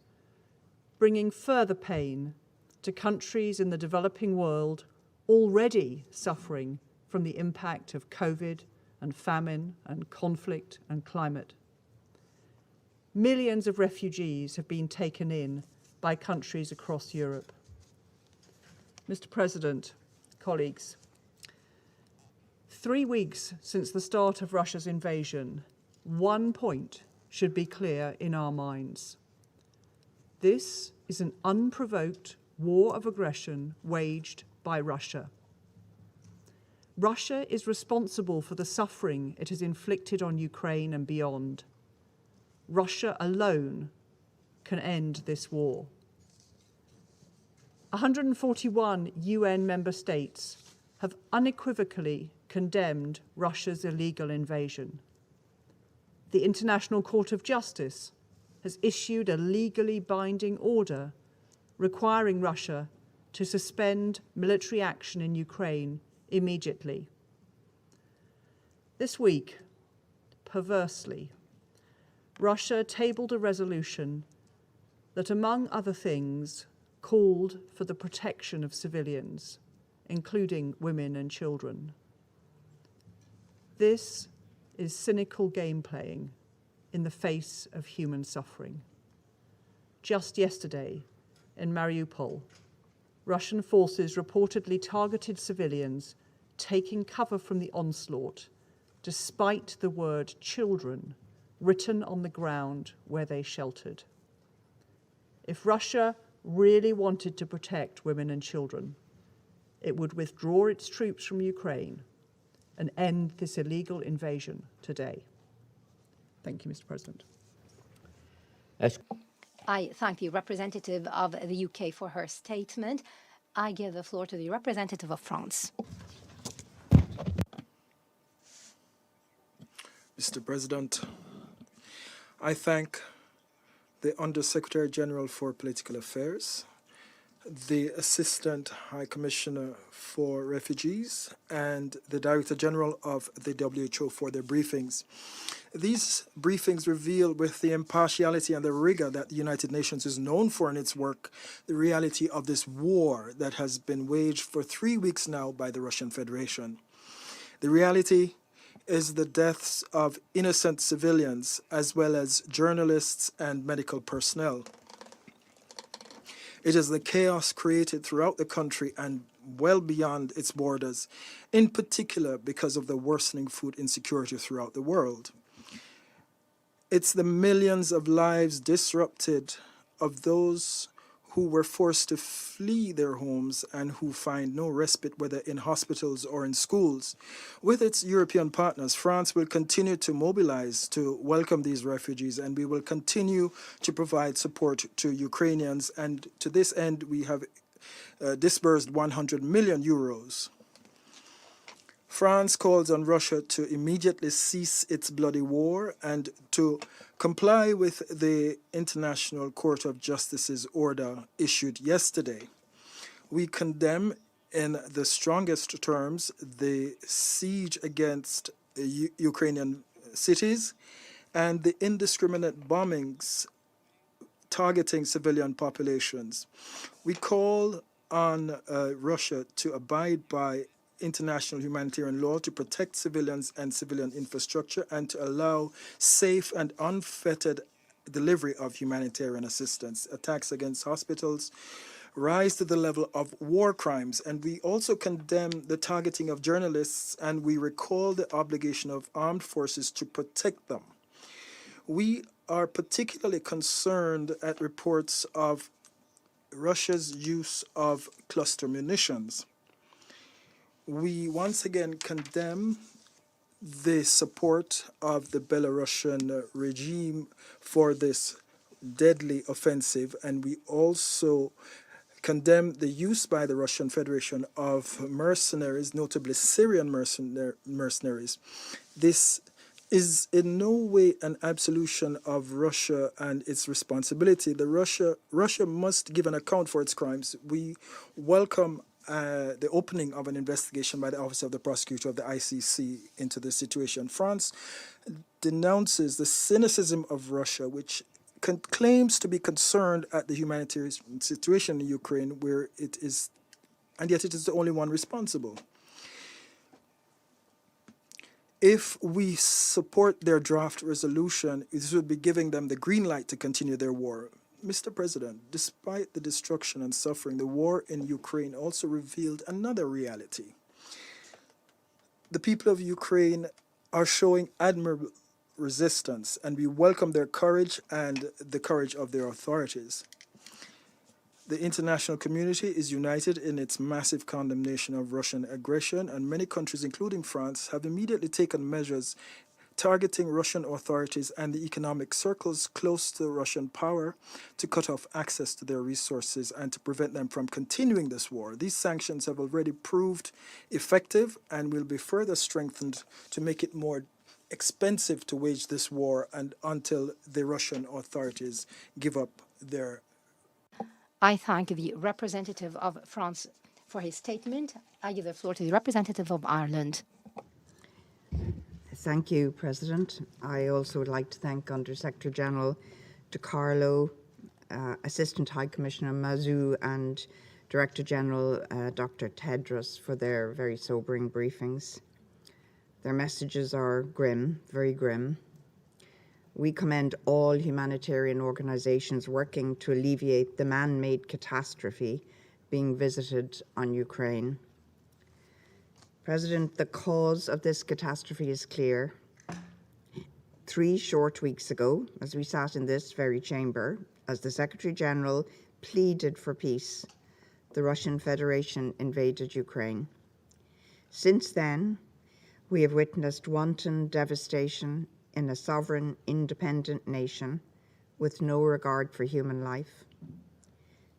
bringing further pain to countries in the developing world already suffering from the impact of COVID and famine and conflict and climate. Millions of refugees have been taken in by countries across Europe. Mr. President, colleagues, 3 weeks since the start of Russia's invasion, one point should be clear in our minds. This is an unprovoked war of aggression waged by Russia. Russia is responsible for the suffering it has inflicted on Ukraine and beyond. Russia alone can end this war. 141 UN member states have unequivocally condemned Russia's illegal invasion. The International Court of Justice has issued a legally binding order requiring Russia to suspend military action in Ukraine immediately. This week, perversely, Russia tabled a resolution that, among other things, called for the protection of civilians, including women and children. This is cynical game playing in the face of human suffering. Just yesterday, in Mariupol, Russian forces reportedly targeted civilians taking cover from the onslaught, despite the word children written on the ground where they sheltered. If Russia really wanted to protect women and children, it would withdraw its troops from Ukraine and end this illegal invasion today. Thank you, Mr. President. I thank the representative of the UK for her statement. I give the floor to the representative of France. Mr. President, I thank the Undersecretary General for Political Affairs, the Assistant High Commissioner for Refugees, and the Director General of the WHO for their briefings. These briefings reveal, with the impartiality and the rigor that the United Nations is known for in its work, the reality of this war that has been waged for 3 weeks now by the Russian Federation. The reality is the deaths of innocent civilians as well as journalists and medical personnel. It is the chaos created throughout the country and well beyond its borders, in particular because of the worsening food insecurity throughout the world. It's the millions of lives disrupted of those who were forced to flee their homes and who find no respite, whether in hospitals or in schools. With its European partners, France will continue to mobilize to welcome these refugees, and we will continue to provide support to Ukrainians. And to this end, we have disbursed 100 million euros. France calls on Russia to immediately cease its bloody war and to comply with the International Court of Justice's order issued yesterday. We condemn in the strongest terms the siege against Ukrainian cities and the indiscriminate bombings targeting civilian populations. We call on Russia to abide by international humanitarian law to protect civilians and civilian infrastructure and to allow safe and unfettered delivery of humanitarian assistance. Attacks against hospitals rise to the level of war crimes, and we also condemn the targeting of journalists, and we recall the obligation of armed forces to protect them. We are particularly concerned at reports of Russia's use of cluster munitions. We once again condemn the support of the Belarusian regime for this deadly offensive, and we also condemn the use by the Russian Federation of mercenaries, notably Syrian mercenaries. This is in no way an absolution of Russia and its responsibility. Russia must give an account for its crimes. We welcome the opening of an investigation by the Office of the Prosecutor of the ICC into this situation. France denounces the cynicism of Russia, which claims to be concerned at the humanitarian situation in Ukraine, where it is, and yet it is the only one responsible. If we support their draft resolution, this would be giving them the green light to continue their war. Mr. President, despite the destruction and suffering, the war in Ukraine also revealed another reality. The people of Ukraine are showing admirable resistance, and we welcome their courage and the courage of their authorities. The international community is united in its massive condemnation of Russian aggression, and many countries, including France, have immediately taken measures targeting Russian authorities and the economic circles close to Russian power to cut off access to their resources and to prevent them from continuing this war. These sanctions have already proved effective and will be further strengthened to make it more expensive to wage this war and until the Russian authorities give up their. I thank the representative of France for his statement. I give the floor to the representative of Ireland. Thank you, President. I also would like to thank Under Secretary General DiCarlo, Assistant High Commissioner Mazou, and Director General Dr. Tedros for their very sobering briefings. Their messages are grim, very grim. We commend all humanitarian organizations working to alleviate the man-made catastrophe being visited on Ukraine. President, the cause of this catastrophe is clear. 3 short weeks ago, as we sat in this very chamber, as the Secretary General pleaded for peace, the Russian Federation invaded Ukraine. Since then, we have witnessed wanton devastation in a sovereign, independent nation with no regard for human life.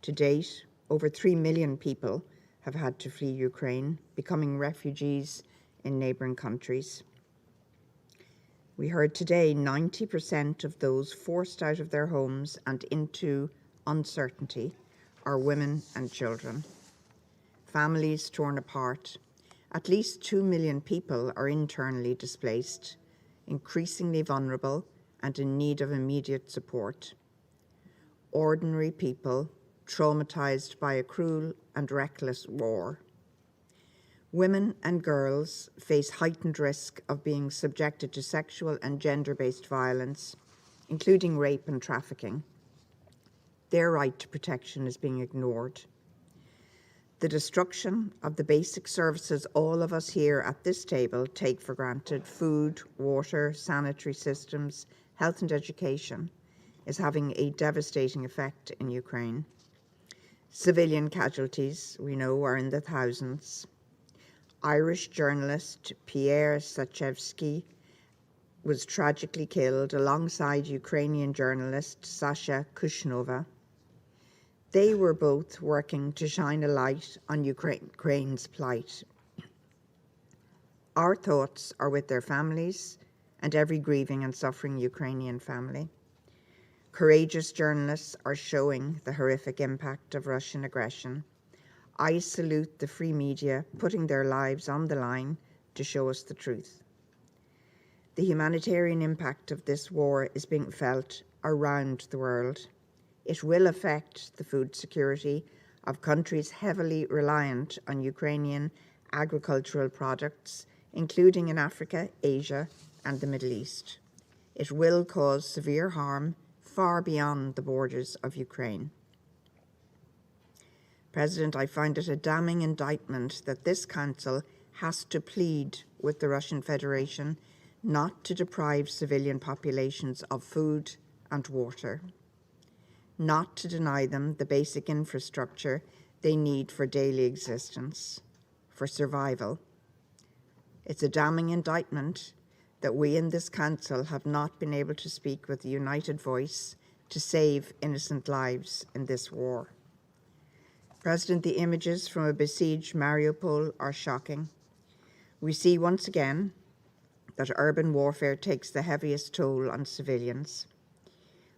To date, over 3 million people have had to flee Ukraine, becoming refugees in neighboring countries. We heard today 90% of those forced out of their homes and into uncertainty are women and children. Families torn apart. At least 2 million people are internally displaced, increasingly vulnerable and in need of immediate support. Ordinary people traumatized by a cruel and reckless war. Women and girls face heightened risk of being subjected to sexual and gender-based violence, including rape and trafficking. Their right to protection is being ignored. The destruction of the basic services all of us here at this table take for granted, food, water, sanitary systems, health and education, is having a devastating effect in Ukraine. Civilian casualties, we know, are in the thousands. Irish journalist Pierre Sachevsky was tragically killed alongside Ukrainian journalist Sasha Kushnova. They were both working to shine a light on Ukraine's plight. Our thoughts are with their families and every grieving and suffering Ukrainian family. Courageous journalists are showing the horrific impact of Russian aggression. I salute the free media putting their lives on the line to show us the truth. The humanitarian impact of this war is being felt around the world. It will affect the food security of countries heavily reliant on Ukrainian agricultural products, including in Africa, Asia, and the Middle East. It will cause severe harm far beyond the borders of Ukraine. President, I find it a damning indictment that this Council has to plead with the Russian Federation not to deprive civilian populations of food and water, not to deny them the basic infrastructure they need for daily existence, for survival. It's a damning indictment that we in this Council have not been able to speak with a united voice to save innocent lives in this war. President, the images from a besieged Mariupol are shocking. We see once again that urban warfare takes the heaviest toll on civilians.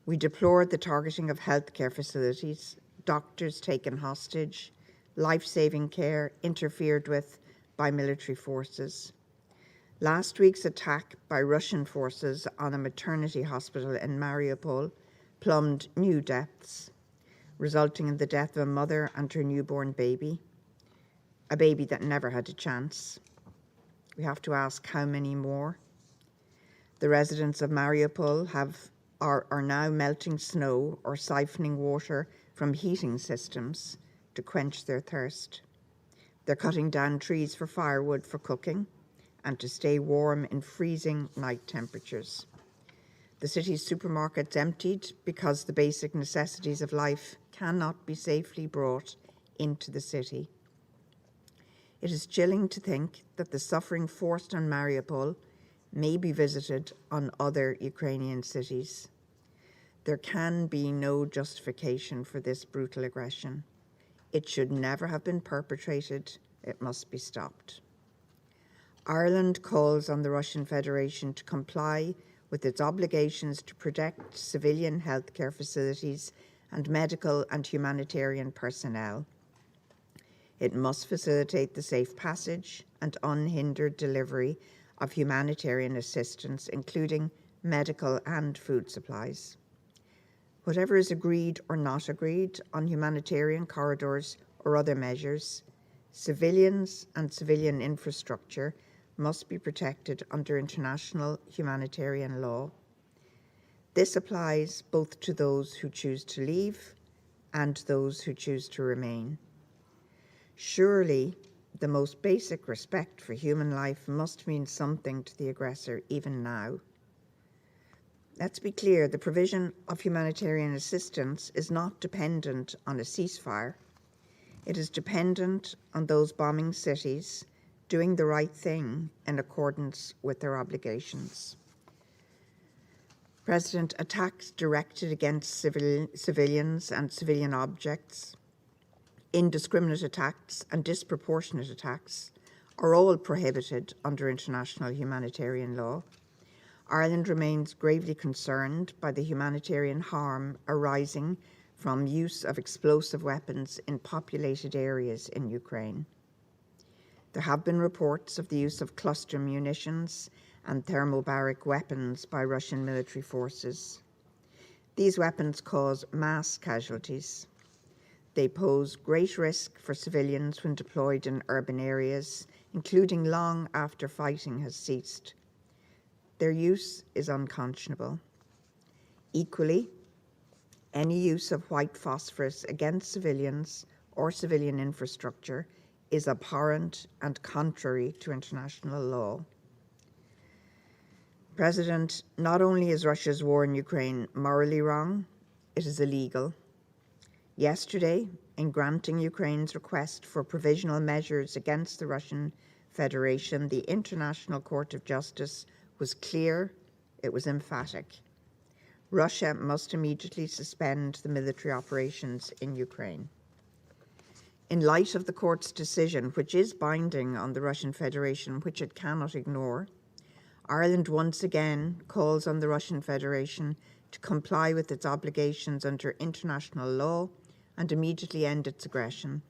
We deplore the targeting of healthcare facilities, doctors taken hostage, life-saving care interfered with by military forces. Last week's attack by Russian forces on a maternity hospital in Mariupol plumbed new depths, resulting in the death of a mother and her newborn baby, a baby that never had a chance. We have to ask how many more. The residents of Mariupol are now melting snow or siphoning water from heating systems to quench their thirst. They're cutting down trees for firewood for cooking and to stay warm in freezing night temperatures. The city's supermarkets emptied because the basic necessities of life cannot be safely brought into the city. It is chilling to think that the suffering forced on Mariupol may be visited on other Ukrainian cities. There can be no justification for this brutal aggression. It should never have been perpetrated. It must be stopped. Ireland calls on the Russian Federation to comply with its obligations to protect civilian healthcare facilities and medical and humanitarian personnel. It must facilitate the safe passage and unhindered delivery of humanitarian assistance, including medical and food supplies. Whatever is agreed or not agreed on humanitarian corridors or other measures, civilians and civilian infrastructure must be protected under international humanitarian law. This applies both to those who choose to leave and those who choose to remain. Surely, the most basic respect for human life must mean something to the aggressor even now. Let's be clear, the provision of humanitarian assistance is not dependent on a ceasefire. It is dependent on those bombing cities doing the right thing in accordance with their obligations. President, attacks directed against civilians and civilian objects, indiscriminate attacks and disproportionate attacks are all prohibited under international humanitarian law. Ireland remains gravely concerned by the humanitarian harm arising from use of explosive weapons in populated areas in Ukraine. There have been reports of the use of cluster munitions and thermobaric weapons by Russian military forces. These weapons cause mass casualties. They pose great risk for civilians when deployed in urban areas, including long after fighting has ceased. Their use is unconscionable. Equally, any use of white phosphorus against civilians or civilian infrastructure is abhorrent and contrary to international law. President, not only is Russia's war in Ukraine morally wrong, it is illegal. Yesterday, in granting Ukraine's request for provisional measures against the Russian Federation, the International Court of Justice was clear, it was emphatic. Russia must immediately suspend the military operations in Ukraine. In light of the court's decision, which is binding on the Russian Federation, which it cannot ignore, Ireland once again calls on the Russian Federation to comply with its obligations under international law and immediately end its aggression,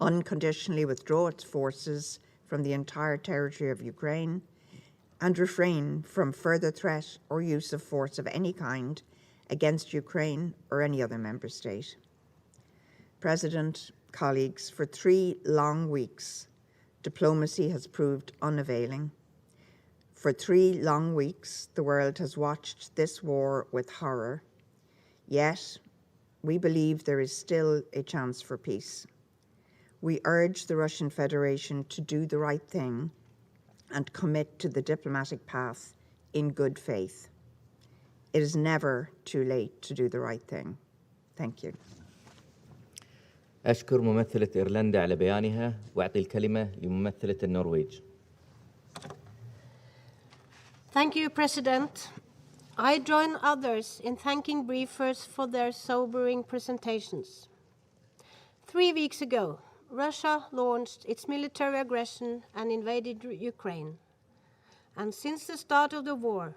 unconditionally withdraw its forces from the entire territory of Ukraine, and refrain from further threat or use of force of any kind against Ukraine or any other member state. President, colleagues, for 3 long weeks, diplomacy has proved unavailing. For 3 long weeks, the world has watched this war with horror. Yet, we believe there is still a chance for peace. We urge the Russian Federation to do the right thing and commit to the diplomatic path in good faith. It is never too late to do the right thing. Thank you. أشكر ممثلة إيرلندا على بيانها وأعطي الكلمة لممثلة النرويج. Thank you, President. I join others in thanking briefers for their sobering presentations. 3 weeks ago, Russia launched its military aggression and invaded Ukraine. And since the start of the war,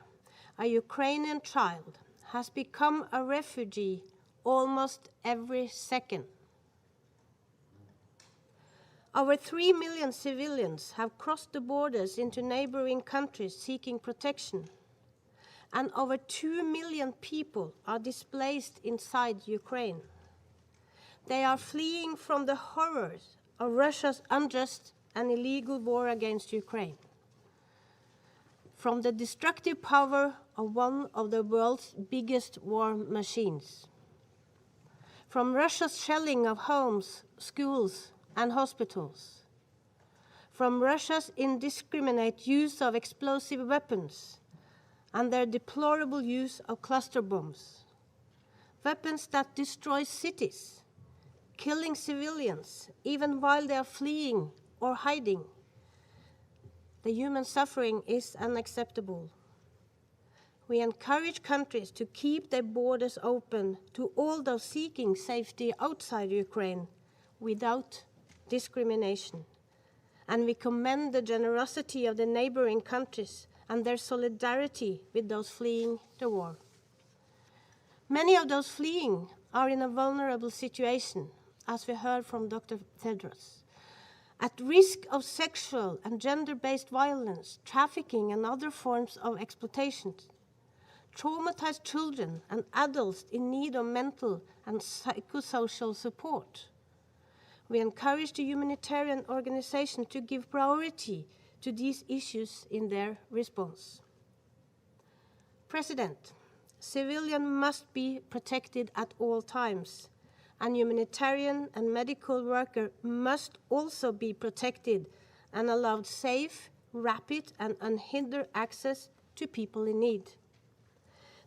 a Ukrainian child has become a refugee almost every second. Over 3 million civilians have crossed the borders into neighboring countries seeking protection, and over 2 million people are displaced inside Ukraine. They are fleeing from the horrors of Russia's unjust and illegal war against Ukraine, from the destructive power of one of the world's biggest war machines, from Russia's shelling of homes, schools, and hospitals, from Russia's indiscriminate use of explosive weapons and their deplorable use of cluster bombs, weapons that destroy cities, killing civilians even while they are fleeing or hiding. The human suffering is unacceptable. We encourage countries to keep their borders open to all those seeking safety outside Ukraine without discrimination. And we commend the generosity of the neighboring countries and their solidarity with those fleeing the war. Many of those fleeing are in a vulnerable situation, as we heard from Dr. Tedros, at risk of sexual and gender-based violence, trafficking, and other forms of exploitation. Traumatized children and adults in need of mental and psychosocial support. We encourage the humanitarian organization to give priority to these issues in their response. President, civilians must be protected at all times, and humanitarian and medical workers must also be protected and allowed safe, rapid, and unhindered access to people in need.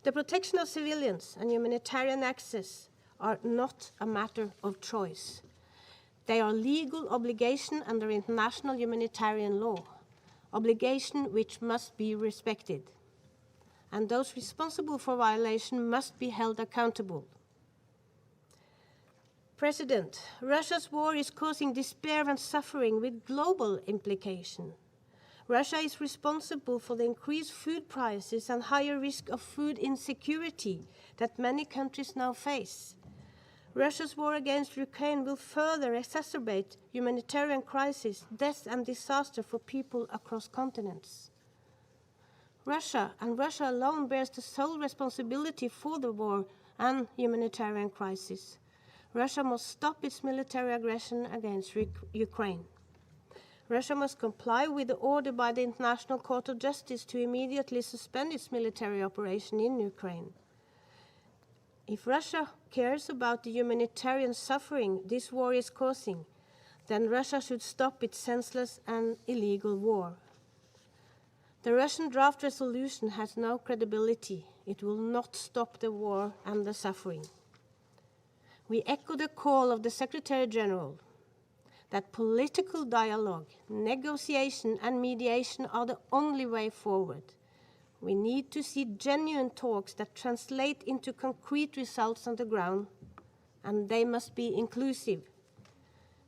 The protection of civilians and humanitarian access are not a matter of choice. They are legal obligation under international humanitarian law, obligation which must be respected. And those responsible for violation must be held accountable. President, Russia's war is causing despair and suffering with global implication. Russia is responsible for the increased food prices and higher risk of food insecurity that many countries now face. Russia's war against Ukraine will further exacerbate humanitarian crisis, death, and disaster for people across continents. Russia, and Russia alone, bears the sole responsibility for the war and humanitarian crisis. Russia must stop its military aggression against Ukraine. Russia must comply with the order by the International Court of Justice to immediately suspend its military operation in Ukraine. If Russia cares about the humanitarian suffering this war is causing, then Russia should stop its senseless and illegal war. The Russian draft resolution has no credibility. It will not stop the war and the suffering. We echo the call of the Secretary General that political dialogue, negotiation, and mediation are the only way forward. We need to see genuine talks that translate into concrete results on the ground, and they must be inclusive.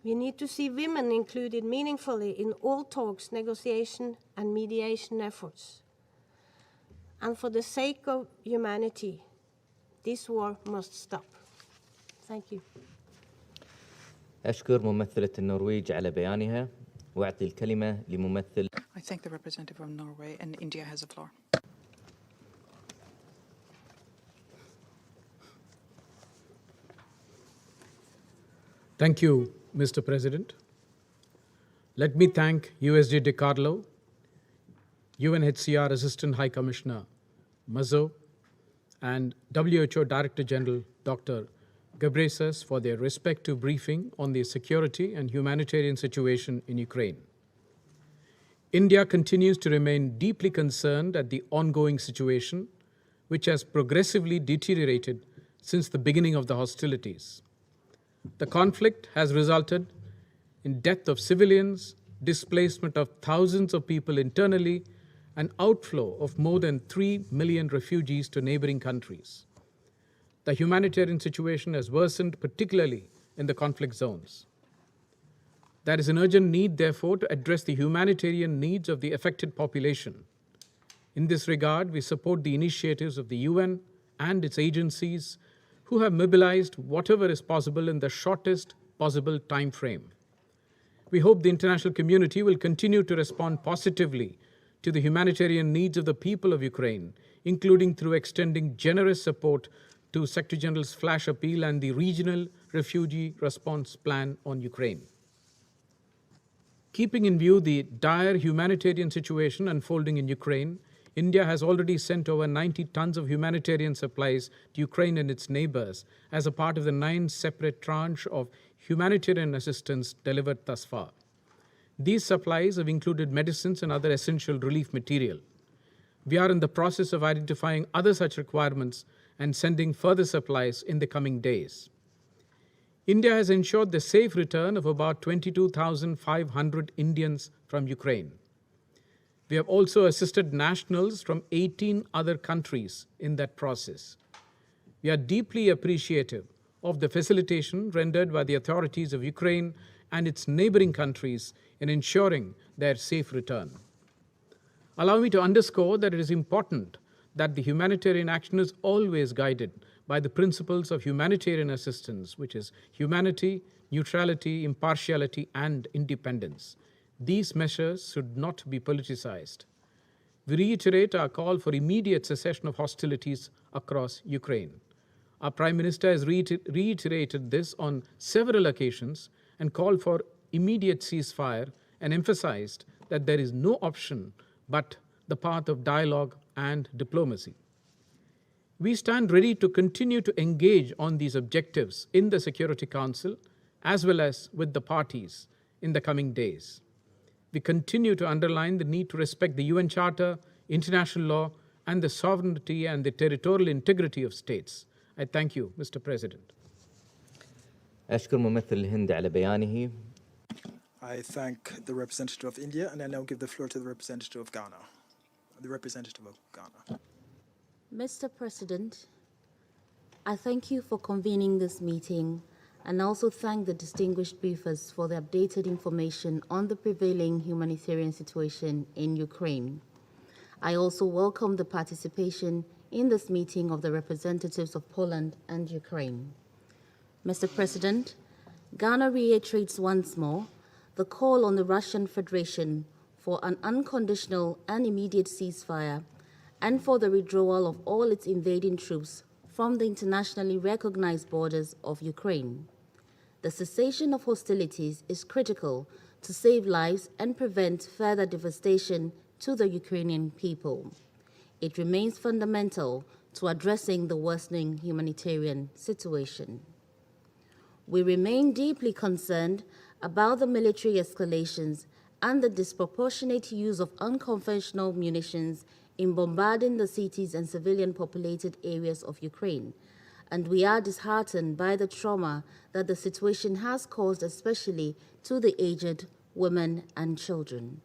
We need to see women included meaningfully in all talks, negotiation, and mediation efforts. And for the sake of humanity, this war must stop. Thank you. أشكر ممثلة النرويج على بيانها وأعطي الكلمة لممثل. I thank the representative of Norway, and India has the floor. Thank you, Mr. President. Let me thank USG DiCarlo, UNHCR Assistant High Commissioner Mazzo, and WHO Director General Dr. Ghebreyesus for their respective briefing on the security and humanitarian situation in Ukraine. India continues to remain deeply concerned at the ongoing situation, which has progressively deteriorated since the beginning of the hostilities. The conflict has resulted in death of civilians, displacement of thousands of people internally, an outflow of more than 3 million refugees to neighboring countries. The humanitarian situation has worsened, particularly in the conflict zones. There is an urgent need, therefore, to address the humanitarian needs of the affected population. In this regard, we support the initiatives of the UN and its agencies who have mobilized whatever is possible in the shortest possible time frame. We hope the international community will continue to respond positively to the humanitarian needs of the people of Ukraine, including through extending generous support to Secretary General's flash appeal and the Regional Refugee Response Plan on Ukraine. Keeping in view the dire humanitarian situation unfolding in Ukraine, India has already sent over 90 tons of humanitarian supplies to Ukraine and its neighbors as a part of the 9 separate tranches of humanitarian assistance delivered thus far. These supplies have included medicines and other essential relief material. We are in the process of identifying other such requirements and sending further supplies in the coming days. India has ensured the safe return of about 22,500 Indians from Ukraine. We have also assisted nationals from 18 other countries in that process. We are deeply appreciative of the facilitation rendered by the authorities of Ukraine and its neighboring countries in ensuring their safe return. Allow me to underscore that it is important that the humanitarian action is always guided by the principles of humanitarian assistance, which is humanity, neutrality, impartiality, and independence. These measures should not be politicized. We reiterate our call for immediate cessation of hostilities across Ukraine. Our Prime Minister has reiterated this on several occasions and called for immediate ceasefire and emphasized that there is no option but the path of dialogue and diplomacy. We stand ready to continue to engage on these objectives in the Security Council as well as with the parties in the coming days. We continue to underline the need to respect the UN Charter, international law, and the sovereignty and the territorial integrity of states. I thank you, Mr. President. أشكر ممثل الهند على بيانه. I thank the representative of India, and I now give the floor to the representative of Ghana. The representative of Ghana. Mr. President, I thank you for convening this meeting and also thank the distinguished briefers for the updated information on the prevailing humanitarian situation in Ukraine. I also welcome the participation in this meeting of the representatives of Poland and Ukraine. Mr. President, Ghana reiterates once more the call on the Russian Federation for an unconditional and immediate ceasefire and for the withdrawal of all its invading troops from the internationally recognized borders of Ukraine. The cessation of hostilities is critical to save lives and prevent further devastation to the Ukrainian people. It remains fundamental to addressing the worsening humanitarian situation. We remain deeply concerned about the military escalations and the disproportionate use of unconventional munitions in bombarding the cities and civilian populated areas of Ukraine, and we are disheartened by the trauma that the situation has caused, especially to the aged, women, and children.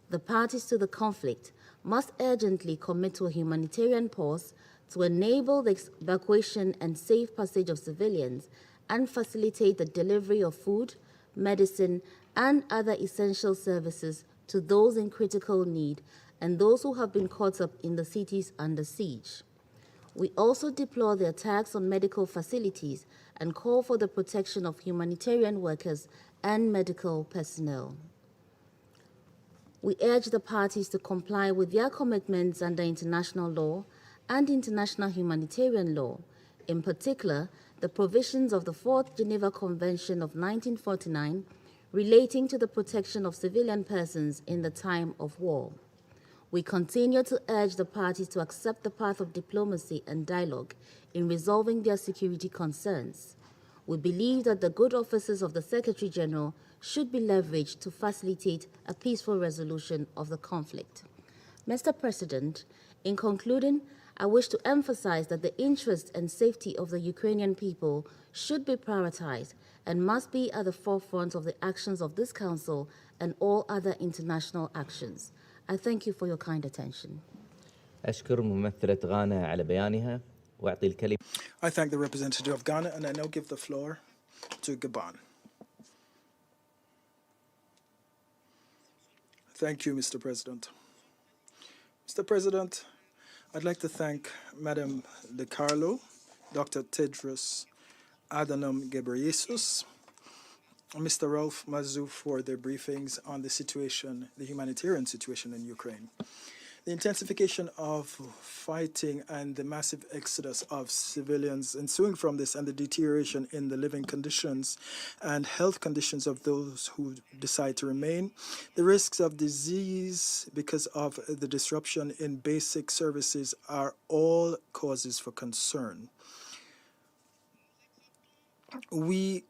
The parties to the conflict must urgently commit to a humanitarian pause to enable the evacuation and safe passage of civilians and facilitate the delivery of food, medicine, and other essential services to those in critical need and those who have been caught up in the cities under siege. We also deplore the attacks on medical facilities and call for the protection of humanitarian workers and medical personnel. We urge the parties to comply with their commitments under international law and international humanitarian law, in particular, the provisions of the Fourth Geneva Convention of 1949 relating to the protection of civilian persons in the time of war. We continue to urge the parties to accept the path of diplomacy and dialogue in resolving their security concerns. We believe that the good offices of the Secretary General should be leveraged to facilitate a peaceful resolution of the conflict. Mr. President, in concluding, I wish to emphasize that the interest and safety of the Ukrainian people should be prioritized and must be at the forefront of the actions of this Council and all other international actions. I thank you for your kind attention. أشكر ممثلة غانا على بيانها وأعطي الكلمة. I thank the representative of Ghana, and I now give the floor to Gabon. Thank you, Mr. President. Mr. President, I'd like to thank Madam De Carlo, Dr. Tedros Adhanom Ghebreyesus, and Mr. Rauf Mazou for their briefings on the situation, the humanitarian situation in Ukraine. The intensification of fighting and the massive exodus of civilians ensuing from this, and the deterioration in the living conditions and health conditions of those who decide to remain, the risks of disease because of the disruption in basic services are all causes for concern. We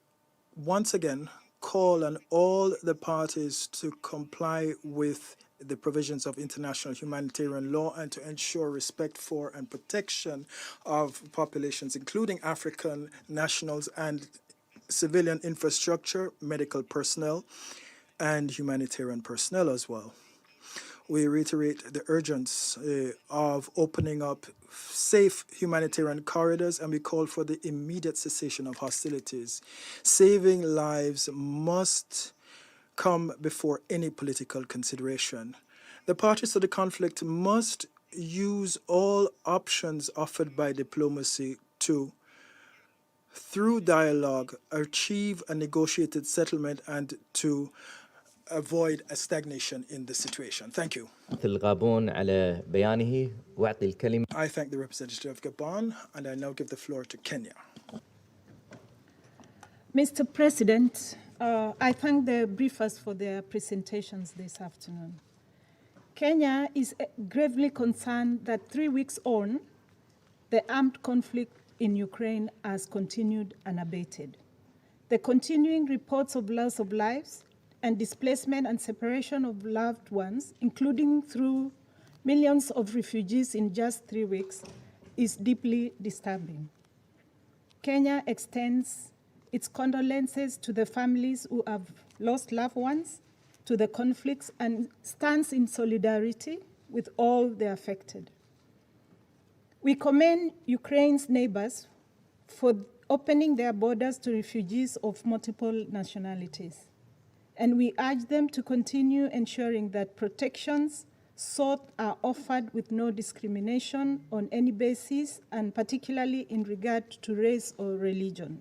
once again call on all the parties to comply with the provisions of international humanitarian law and to ensure respect for and protection of populations, including African nationals and civilian infrastructure, medical personnel, and humanitarian personnel as well. We reiterate the urgency of opening up safe humanitarian corridors, and we call for the immediate cessation of hostilities. Saving lives must come before any political consideration. The parties to the conflict must use all options offered by diplomacy to, through dialogue, achieve a negotiated settlement and to avoid a stagnation in the situation. Thank you. الغابون على بيانه وأعطي الكلمة. I thank the representative of Gabon, and I now give the floor to Kenya. Mr. President, I thank the briefers for their presentations this afternoon. Kenya is gravely concerned that 3 weeks on, the armed conflict in Ukraine has continued unabated. The continuing reports of loss of lives and displacement and separation of loved ones, including through millions of refugees in just 3 weeks, is deeply disturbing. Kenya extends its condolences to the families who have lost loved ones to the conflicts and stands in solidarity with all the affected. We commend Ukraine's neighbors for opening their borders to refugees of multiple nationalities, and we urge them to continue ensuring that protections sought are offered with no discrimination on any basis, and particularly in regard to race or religion.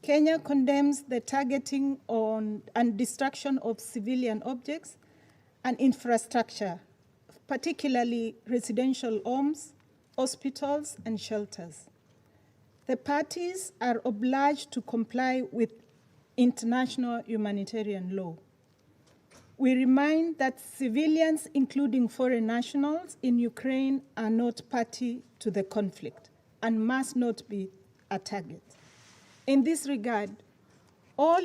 Kenya condemns the targeting on and destruction of civilian objects and infrastructure, particularly residential homes, hospitals, and shelters. The parties are obliged to comply with international humanitarian law. We remind that civilians, including foreign nationals in Ukraine, are not party to the conflict and must not be a target. In this regard, all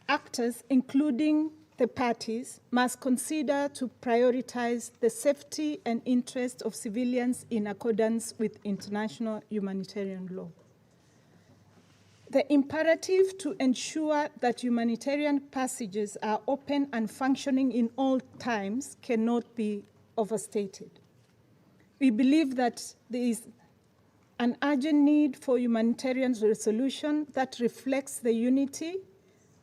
actors, including the parties, must consider to prioritize the safety and interest of civilians in accordance with international humanitarian law. The imperative to ensure that humanitarian passages are open and functioning in all times cannot be overstated. We believe that there is an urgent need for humanitarian resolution that reflects the unity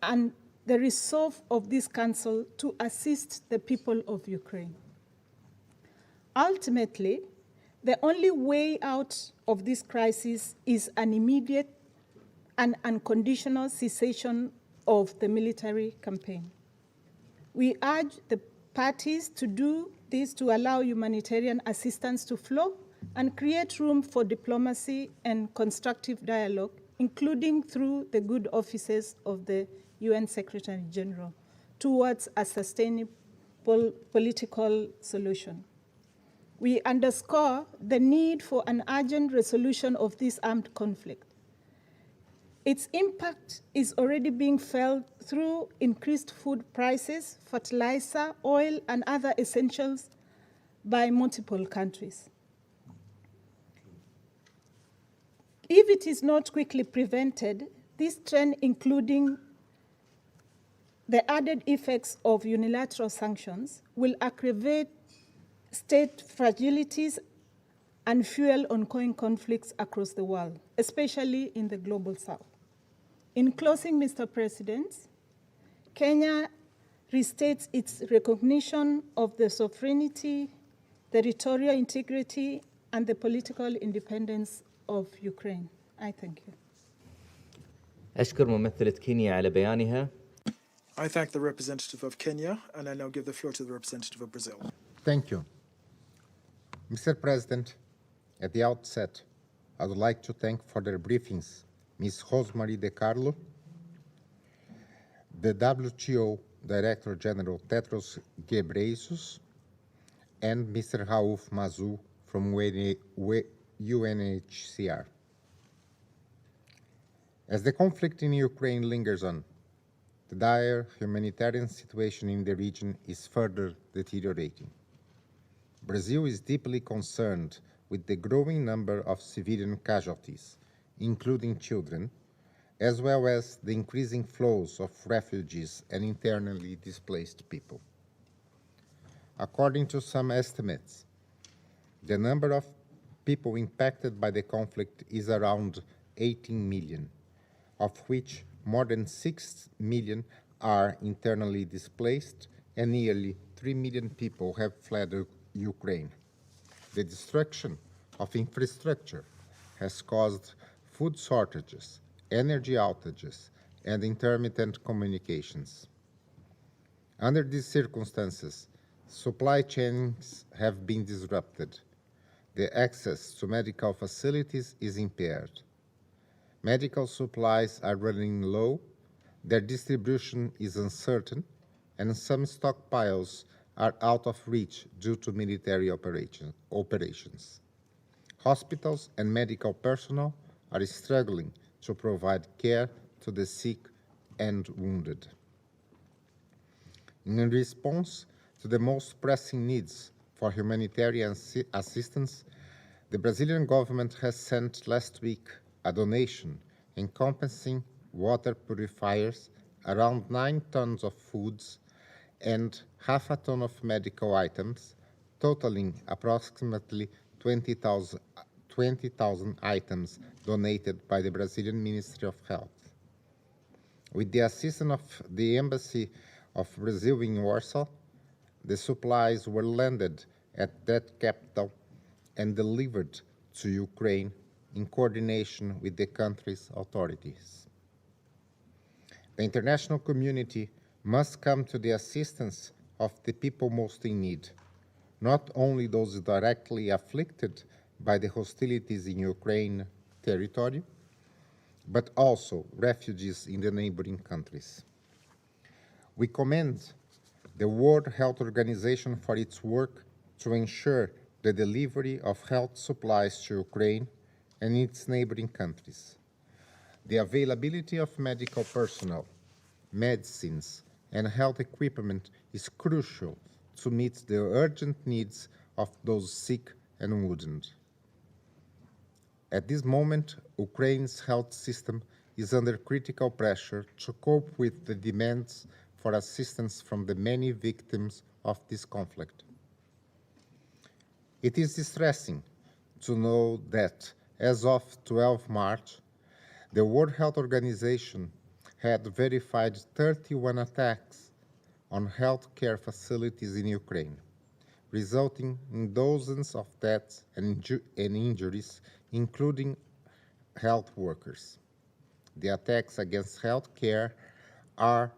and the resolve of this Council to assist the people of Ukraine. Ultimately, the only way out of this crisis is an immediate and unconditional cessation of the military campaign. We urge the parties to do this to allow humanitarian assistance to flow and create room for diplomacy and constructive dialogue, including through the good offices of the UN Secretary General, towards a sustainable political solution. We underscore the need for an urgent resolution of this armed conflict. Its impact is already being felt through increased food prices, fertilizer, oil, and other essentials by multiple countries. If it is not quickly prevented, this trend, including the added effects of unilateral sanctions will aggravate state fragilities and fuel ongoing conflicts across the world, especially in the global south. In closing, Mr. President, Kenya restates its recognition of the sovereignty, territorial integrity, and the political independence of Ukraine. I thank you. أشكر ممثلة كينيا على بيانها. I thank the representative of Kenya, and I now give the floor to the representative of Brazil. Thank you. Mr. President, at the outset, I would like to thank for their briefings Ms. Rosemary De Carlo, the WTO Director General Tedros Ghebreyesus, and Mr. Raouf Mazou from UNHCR. As the conflict in Ukraine lingers on, the dire humanitarian situation in the region is further deteriorating. Brazil is deeply concerned with the growing number of civilian casualties, including children, as well as the increasing flows of refugees and internally displaced people. According to some estimates, the number of people impacted by the conflict is around 18 million, of which more than 6 million are internally displaced and nearly 3 million people have fled Ukraine. The destruction of infrastructure has caused food shortages, energy outages, and intermittent communications. Under these circumstances, supply chains have been disrupted. The access to medical facilities is impaired. Medical supplies are running low, their distribution is uncertain, and some stockpiles are out of reach due to military operations. Hospitals and medical personnel are struggling to provide care to the sick and wounded. In response to the most pressing needs for humanitarian assistance, the Brazilian government has sent last week a donation encompassing water purifiers, around 9 tons of foods, and half a ton of medical items, totaling approximately 20,000 items donated by the Brazilian Ministry of Health. With the assistance of the Embassy of Brazil in Warsaw, the supplies were landed at that capital and delivered to Ukraine in coordination with the country's authorities. The international community must come to the assistance of the people most in need, not only those directly afflicted by the hostilities in Ukraine territory, but also refugees in the neighboring countries. We commend the World Health Organization for its work to ensure the delivery of health supplies to Ukraine and its neighboring countries. The availability of medical personnel, medicines, and health equipment is crucial to meet the urgent needs of those sick and wounded. At this moment, Ukraine's health system is under critical pressure to cope with the demands for assistance from the many victims of this conflict. It is distressing to know that as of 12 March, the World Health Organization had verified 31 attacks on healthcare facilities in Ukraine, resulting in dozens of deaths and injuries, including health workers. The attacks against healthcare are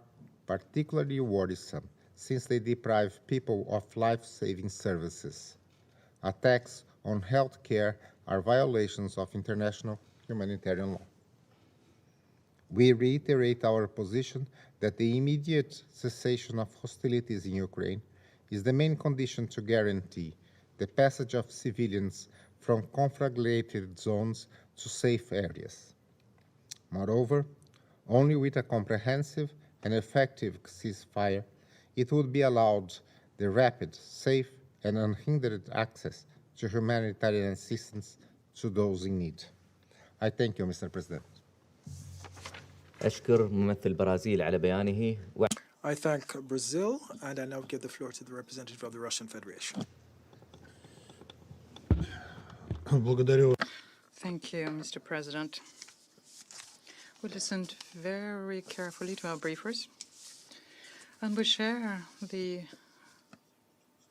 particularly worrisome since they deprive people of life-saving services. Attacks on healthcare are violations of international humanitarian law. We reiterate our position that the immediate cessation of hostilities in Ukraine is the main condition to guarantee the passage of civilians from conflagrated zones to safe areas. Moreover, only with a comprehensive and effective ceasefire, it would be allowed the rapid, safe, and unhindered access to humanitarian assistance to those in need. I thank you, Mr. President. أشكر ممثل البرازيل على بيانه. I thank Brazil, and I now give the floor to the representative of the Russian Federation. Thank you, Mr. President. We listened very carefully to our briefers, and we share the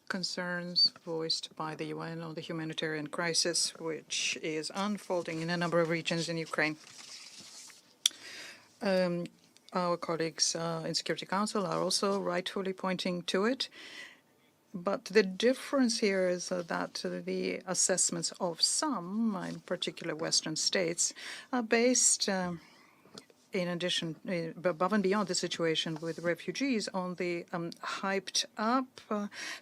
concerns voiced by the UN on the humanitarian crisis, which is unfolding in a number of regions in Ukraine. Our colleagues in Security Council are also rightfully pointing to it. But the difference here is that the assessments of some, in particular Western states, are based in addition, above and beyond the situation with refugees, on the hyped up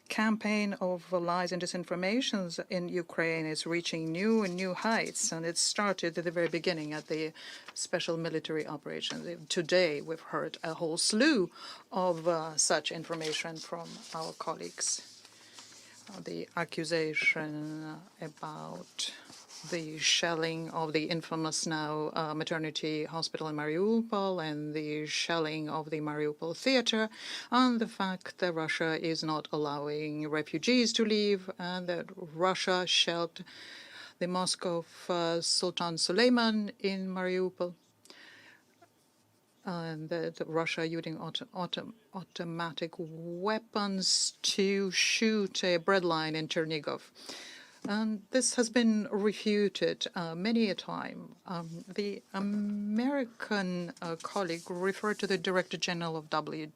campaign of lies and disinformation in Ukraine is reaching new and new heights. And it started at the very beginning at the special military operations. Today, we've heard a whole slew of such information from our colleagues. The accusation about the shelling of the infamous now maternity hospital in Mariupol and the shelling of the Mariupol theater, and the fact that Russia is not allowing refugees to leave, and that Russia shelled the mosque of Sultan Suleiman in Mariupol, and that Russia using automatic weapons to shoot a bread line in Chernigov. And this has been refuted many a time. The American colleague referred to the Director General of WHO,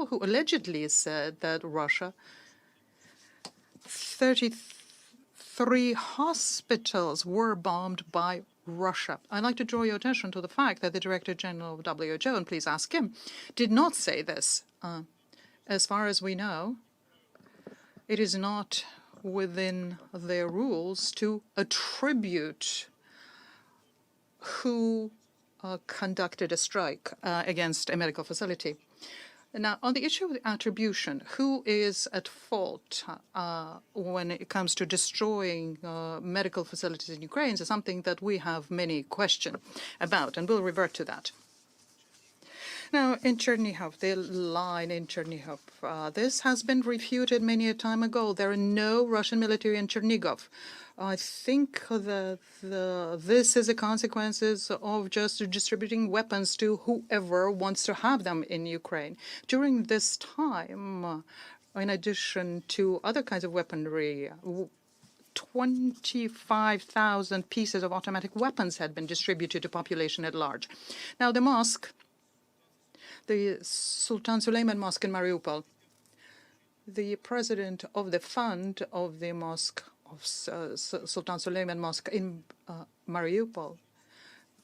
who allegedly said that Russia, 33 hospitals were bombed by Russia. I'd like to draw your attention to the fact that the Director General of WHO, and please ask him, did not say this. As far as we know, it is not within their rules to attribute who conducted a strike against a medical facility. Now, on the issue of the attribution, who is at fault when it comes to destroying medical facilities in Ukraine is something that we have many questions about, and we'll revert to that. Now, in Chernigov, the line in Chernigov, this has been refuted many a time ago. There are no Russian military in Chernigov. I think that this is the consequences of just distributing weapons to whoever wants to have them in Ukraine. During this time, in addition to other kinds of weaponry, 25,000 pieces of automatic weapons had been distributed to population at large. Now, the mosque, the Sultan Suleiman Mosque in Mariupol, the president of the fund of the mosque, of Sultan Suleiman Mosque in Mariupol,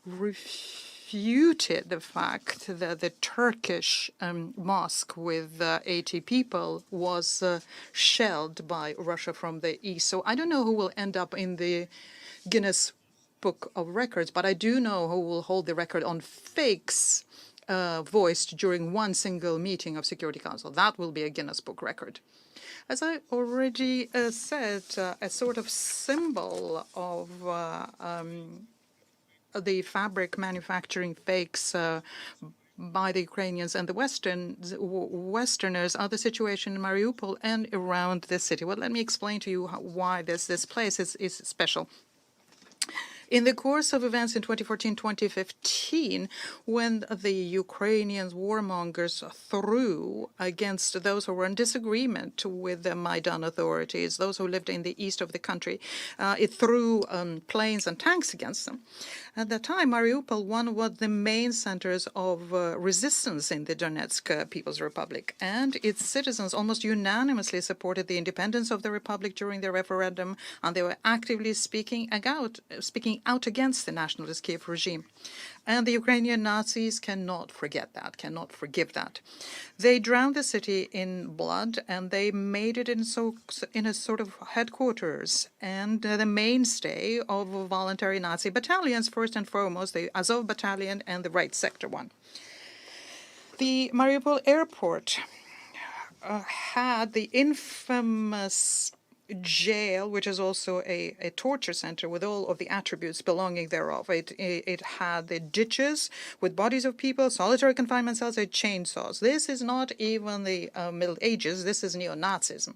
refuted the fact that the Turkish mosque with 80 people was shelled by Russia from the east. So I don't know who will end up in the Guinness Book of Records, but I do know who will hold the record on fakes voiced during one single meeting of Security Council. That will be a Guinness Book record. As I already said, a sort of symbol of the fabric manufacturing fakes by the Ukrainians and the Westerners are the situation in Mariupol and around this city. Well, let me explain to you why this place is special. In the course of events in 2014-2015, when the Ukrainian warmongers threw against those who were in disagreement with the Maidan authorities, those who lived in the east of the country, it threw planes and tanks against them. At that time, Mariupol was the main centers of resistance in the Donetsk People's Republic, and its citizens almost unanimously supported the independence of the republic during the referendum, and they were actively speaking out against the nationalist Kiev regime. And the Ukrainian Nazis cannot forget that, cannot forgive that. They drowned the city in blood, and they made it in a sort of headquarters and the mainstay of voluntary Nazi battalions, first and foremost, the Azov Battalion and the Right Sector 1. The Mariupol airport had the infamous jail, which is also a torture center with all of the attributes belonging thereof. It had the ditches with bodies of people, solitary confinement cells, and chainsaws. This is not even the Middle Ages. This is neo-Nazism.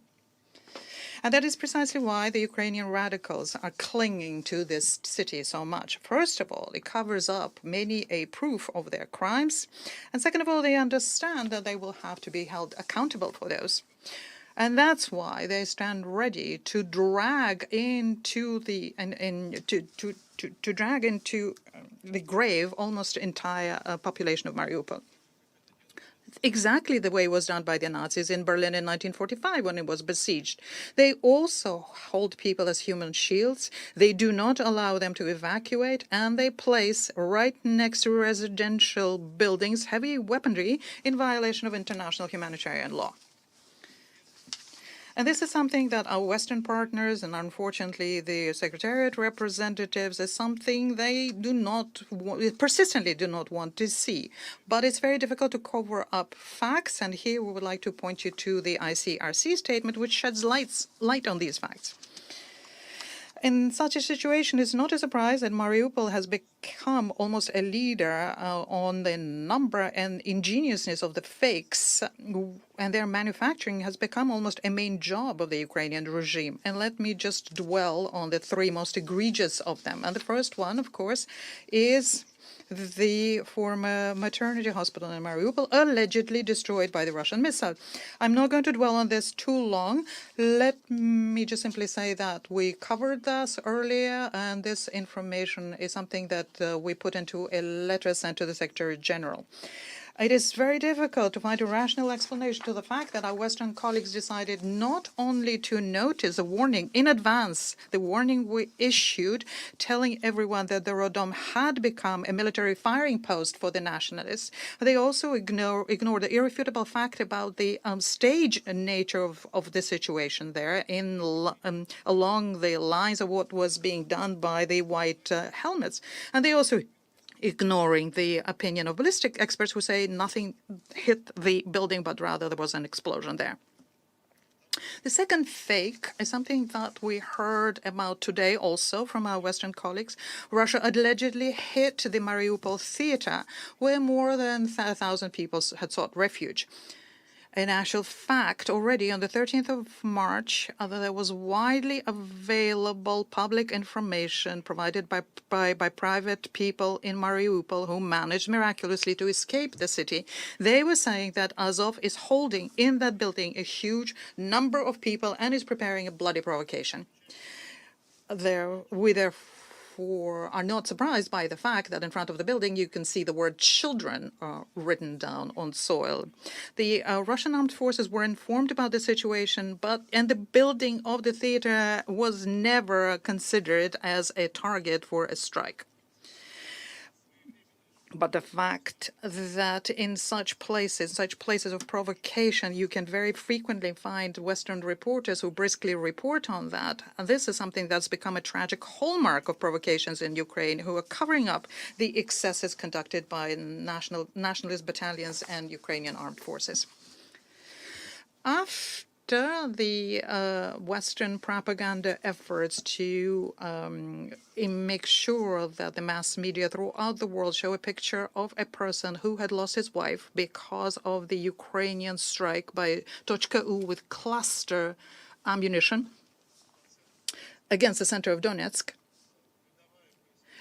And that is precisely why the Ukrainian radicals are clinging to this city so much. First of all, it covers up many a proof of their crimes. And second of all, they understand that they will have to be held accountable for those. And that's why they stand ready to drag into the to drag into the grave almost the entire population of Mariupol. Exactly the way it was done by the Nazis in Berlin in 1945 when it was besieged. They also hold people as human shields. They do not allow them to evacuate, and they place right next to residential buildings heavy weaponry in violation of international humanitarian law. And this is something that our Western partners and unfortunately the Secretariat representatives is something they persistently do not want to see. But it's very difficult to cover up facts, and here we would like to point you to the ICRC statement, which sheds light on these facts. In such a situation, it's not a surprise that Mariupol has become almost a leader on the number and ingeniousness of the fakes, and their manufacturing has become almost a main job of the Ukrainian regime. And let me just dwell on the three most egregious of them. And the first one, of course, is the former maternity hospital in Mariupol, allegedly destroyed by the Russian missile. I'm not going to dwell on this too long. Let me just simply say that we covered this earlier, and this information is something that we put into a letter sent to the Secretary General. It is very difficult to find a rational explanation to the fact that our Western colleagues decided not only to notice a warning in advance, the warning we issued telling everyone that the Rodom had become a military firing post for the nationalists, but they also ignored the irrefutable fact about the stage nature of the situation there along the lines of what was being done by the white helmets. And they also ignoring the opinion of ballistic experts who say nothing hit the building, but rather there was an explosion there. The second fake is something that we heard about today also from our Western colleagues. Russia allegedly hit the Mariupol theater, where more than 1,000 people had sought refuge. In actual fact, already on the 13th of March, there was widely available public information provided by private people in Mariupol who managed miraculously to escape the city. They were saying that Azov is holding in that building a huge number of people and is preparing a bloody provocation. We therefore are not surprised by the fact that in front of the building you can see the word children written down on soil. The Russian armed forces were informed about the situation, and the building of the theater was never considered as a target for a strike. But the fact that in such places of provocation, you can very frequently find Western reporters who briskly report on that. And this is something that's become a tragic hallmark of provocations in Ukraine, who are covering up the excesses conducted by nationalist battalions and Ukrainian armed forces. After the Western propaganda efforts to make sure that the mass media throughout the world show a picture of a person who had lost his wife because of the Ukrainian strike by Tochka-U with cluster ammunition against the center of Donetsk.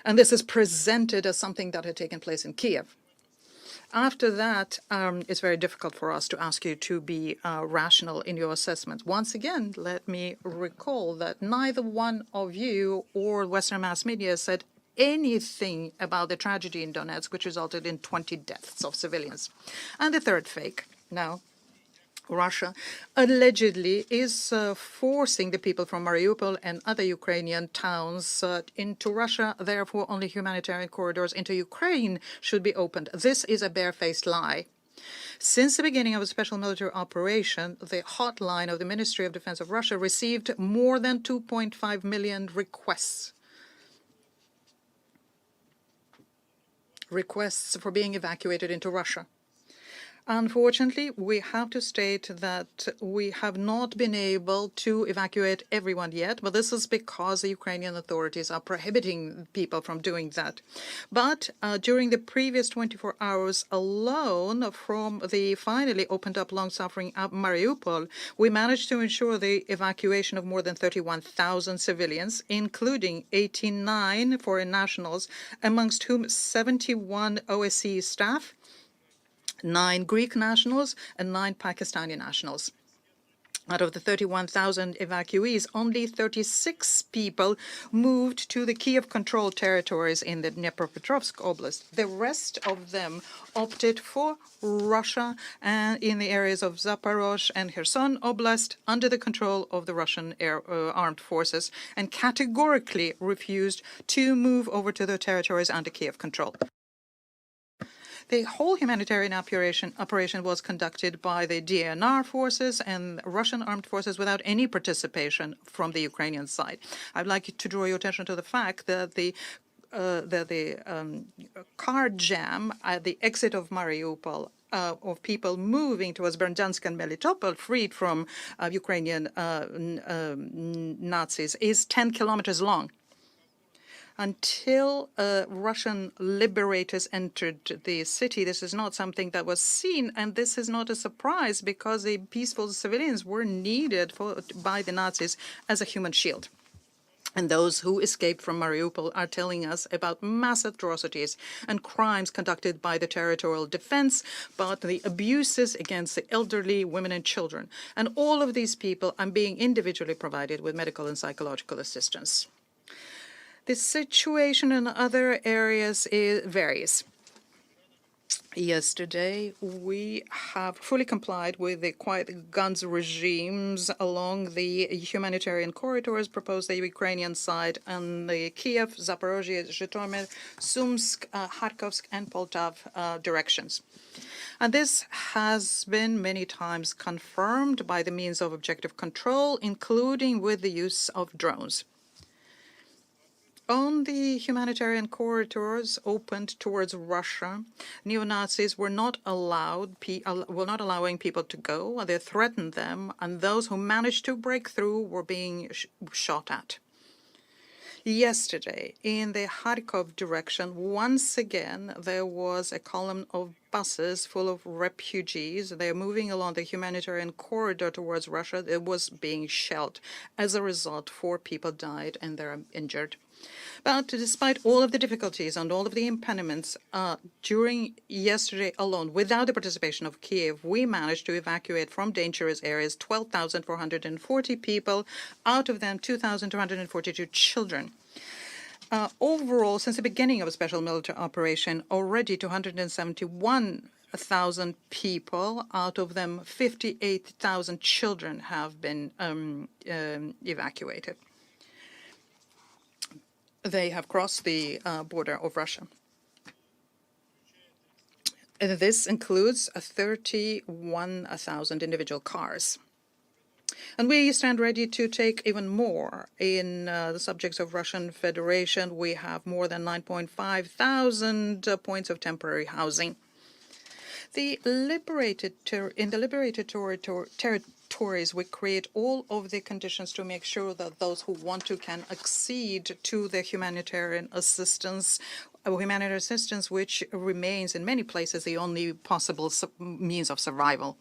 And this is presented as something that had taken place in Kiev. After that, it's very difficult for us to ask you to be rational in your assessment. Once again, let me recall that neither one of you or Western mass media said anything about the tragedy in Donetsk, which resulted in 20 deaths of civilians. And the third fake, now, Russia allegedly is forcing the people from Mariupol and other Ukrainian towns into Russia. Therefore, only humanitarian corridors into Ukraine should be opened. This is a barefaced lie. Since the beginning of a special military operation, the hotline of the Ministry of Defense of Russia received more than 2.5 million requests for being evacuated into Russia. Unfortunately, we have to state that we have not been able to evacuate everyone yet, but this is because the Ukrainian authorities are prohibiting people from doing that. But during the previous 24 hours alone, from the finally opened up long-suffering Mariupol, we managed to ensure the evacuation of more than 31,000 civilians, including 89 foreign nationals, amongst whom 71 OSCE staff, 9 Greek nationals, and 9 Pakistani nationals. Out of the 31,000 evacuees, only 36 people moved to the Kiev-controlled territories in the Dnipropetrovsk Oblast. The rest of them opted for Russia and in the areas of Zaporozhye and Kherson Oblast under the control of the Russian armed forces and categorically refused to move over to the territories under Kiev control. The whole humanitarian operation was conducted by the DNR forces and Russian armed forces without any participation from the Ukrainian side. I'd like to draw your attention to the fact that the car jam at the exit of Mariupol of people moving towards Berdyansk and Melitopol, freed from Ukrainian Nazis, is 10 kilometers long. Until Russian liberators entered the city, this is not something that was seen, and this is not a surprise because the peaceful civilians were needed by the Nazis as a human shield. And those who escaped from Mariupol are telling us about mass atrocities and crimes conducted by the territorial defense, but the abuses against the elderly, women and children. And all of these people are being individually provided with medical and psychological assistance. The situation in other areas varies. Yesterday, we have fully complied with the quiet guns regimes along the humanitarian corridors proposed by the Ukrainian side on the Kiev, Zaporozhye, Zhytomyr, Sumsk, Kharkovsk, and Poltav directions. And this has been many times confirmed by the means of objective control, including with the use of drones. On the humanitarian corridors opened towards Russia, neo-Nazis were not allowing people to go. They threatened them, and those who managed to break through were being shot at. Yesterday, in the Kharkov direction, once again, there was a column of buses full of refugees. They are moving along the humanitarian corridor towards Russia. It was being shelled. As a result, 4 people died and they're injured. But despite all of the difficulties and all of the impediments, during yesterday alone, without the participation of Kiev, we managed to evacuate from dangerous areas 12,440 people, out of them 2,242 children. Overall, since the beginning of a special military operation, already 271,000 people, out of them 58,000 children have been evacuated. They have crossed the border of Russia. And this includes 31,000 individual cars. And we stand ready to take even more. In the subjects of Russian Federation, we have more than 9.5 thousand points of temporary housing. In the liberated territories, we create all of the conditions to make sure that those who want to can accede to the humanitarian assistance, which remains in many places the only possible means of survival.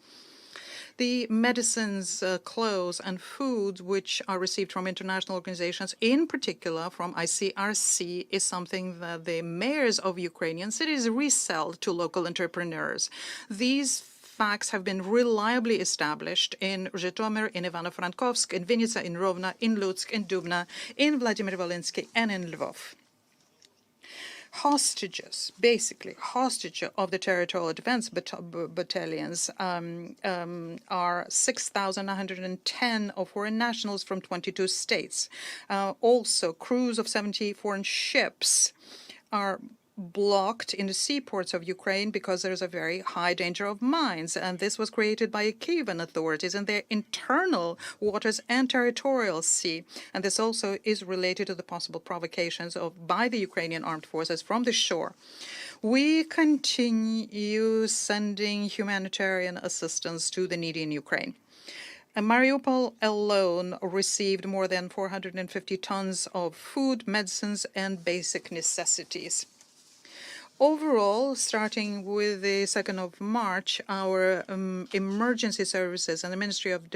The medicines, clothes, and food which are received from international organizations, in particular from ICRC, is something that the mayors of Ukrainian cities resell to local entrepreneurs. These facts have been reliably established in Zhytomyr, in Ivano-Frankivsk, in Vinnytsia, in Rovno, in Lutsk, in Dubna, in Vladimir-Volynski, and in Lvov. Hostages, basically hostages of the territorial defense battalions are 6,910 of foreign nationals from 22 states. Also, crews of 70 foreign ships are blocked in the seaports of Ukraine because there's a very high danger of mines, and this was created by Kievan authorities in their internal waters and territorial sea. And this also is related to the possible provocations by the Ukrainian armed forces from the shore. We continue sending humanitarian assistance to the needy in Ukraine. Mariupol alone received more than 450 tons of food, medicines, and basic necessities. Overall, starting with the 2nd of March, our emergency services and the Ministry of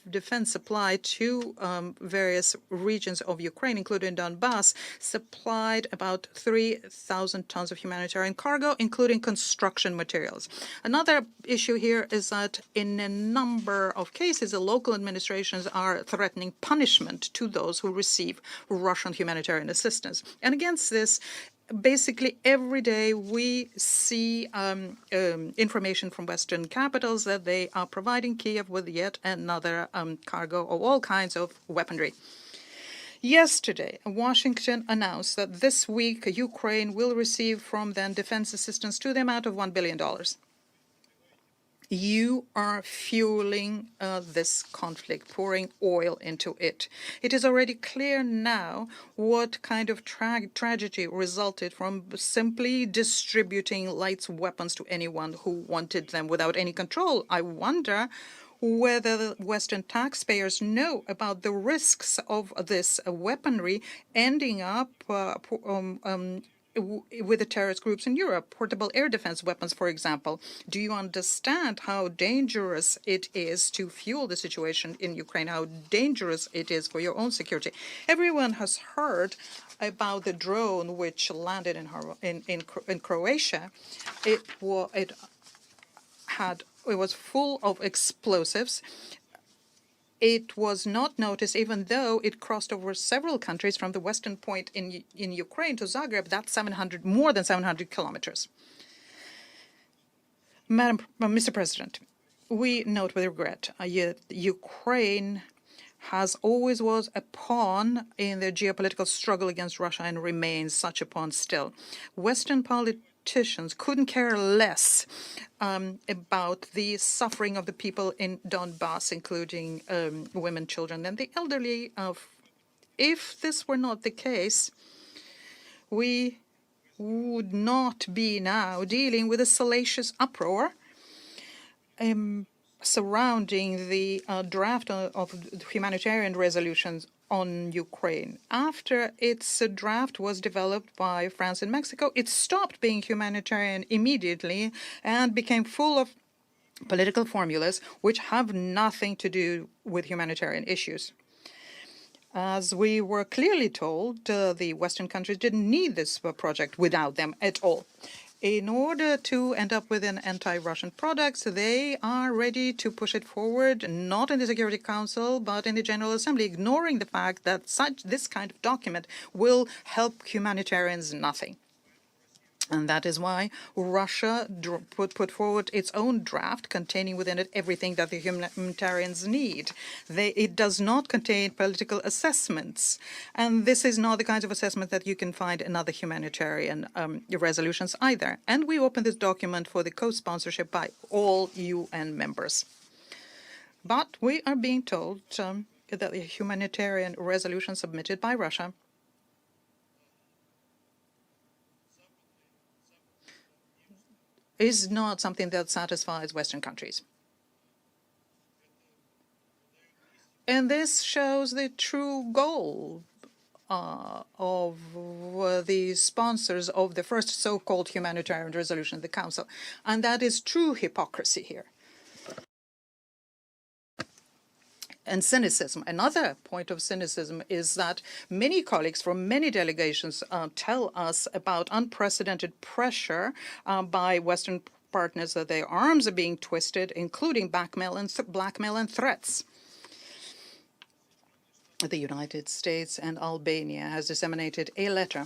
Defense supply to various regions of Ukraine, including Donbass, supplied about 3,000 tons of humanitarian cargo, including construction materials. Another issue here is that in a number of cases, the local administrations are threatening punishment to those who receive Russian humanitarian assistance. And against this, basically every day we see information from Western capitals that they are providing Kiev with yet another cargo of all kinds of weaponry. Yesterday, Washington announced that this week Ukraine will receive from them defense assistance to the amount of $1 billion. You are fueling this conflict, pouring oil into it. It is already clear now what kind of tragedy resulted from simply distributing light weapons to anyone who wanted them without any control. I wonder whether the Western taxpayers know about the risks of this weaponry ending up with the terrorist groups in Europe, portable air defense weapons, for example. Do you understand how dangerous it is to fuel the situation in Ukraine, how dangerous it is for your own security? Everyone has heard about the drone which landed in Croatia. It was full of explosives. It was not noticed, even though it crossed over several countries from the western point in Ukraine to Zagreb. That's more than 700 kilometers. Mr. President, we note with regret Ukraine has always was a pawn in the geopolitical struggle against Russia and remains such a pawn still. Western politicians couldn't care less about the suffering of the people in Donbass, including women, children, and the elderly. If this were not the case, we would not be now dealing with a salacious uproar surrounding the draft of humanitarian resolutions on Ukraine. After its draft was developed by France and Mexico, it stopped being humanitarian immediately and became full of political formulas which have nothing to do with humanitarian issues. As we were clearly told, the Western countries didn't need this project without them at all. In order to end up with an anti-Russian product, they are ready to push it forward, not in the Security Council, but in the General Assembly, ignoring the fact that this kind of document will help humanitarians nothing. And that is why Russia put forward its own draft containing within it everything that the humanitarians need. It does not contain political assessments. And this is not the kinds of assessment that you can find in other humanitarian resolutions either. And we open this document for the co-sponsorship by all UN members. But we are being told that the humanitarian resolution submitted by Russia is not something that satisfies Western countries. And this shows the true goal of the sponsors of the first so-called humanitarian resolution of the Council. And that is true hypocrisy here. And cynicism. Another point of cynicism is that many colleagues from many delegations tell us about unprecedented pressure by Western partners that their arms are being twisted, including blackmail and threats. The United States and Albania has disseminated a letter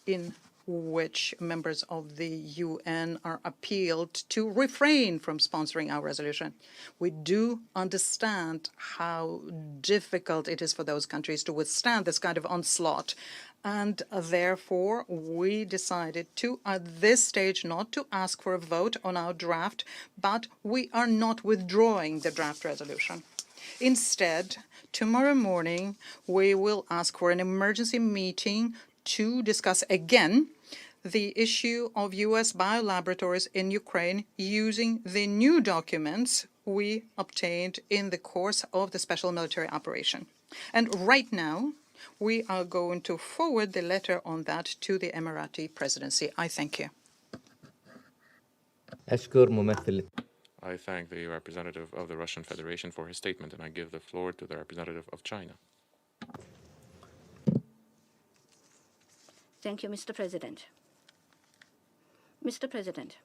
in which members of the UN are appealed to refrain from sponsoring our resolution. We do understand how difficult it is for those countries to withstand this kind of onslaught. And therefore, we decided to, at this stage, not to ask for a vote on our draft, but we are not withdrawing the draft resolution. Instead, tomorrow morning, we will ask for an emergency meeting to discuss again the issue of U.S. biolaboratories in Ukraine using the new documents we obtained in the course of the special military operation. And right now, we are going to forward the letter on that to the Emirati presidency. I thank you. أشكر ممثل I thank the representative of the Russian Federation for his statement, and I give the floor to the representative of China. Thank you, Mr. President. Mr. President,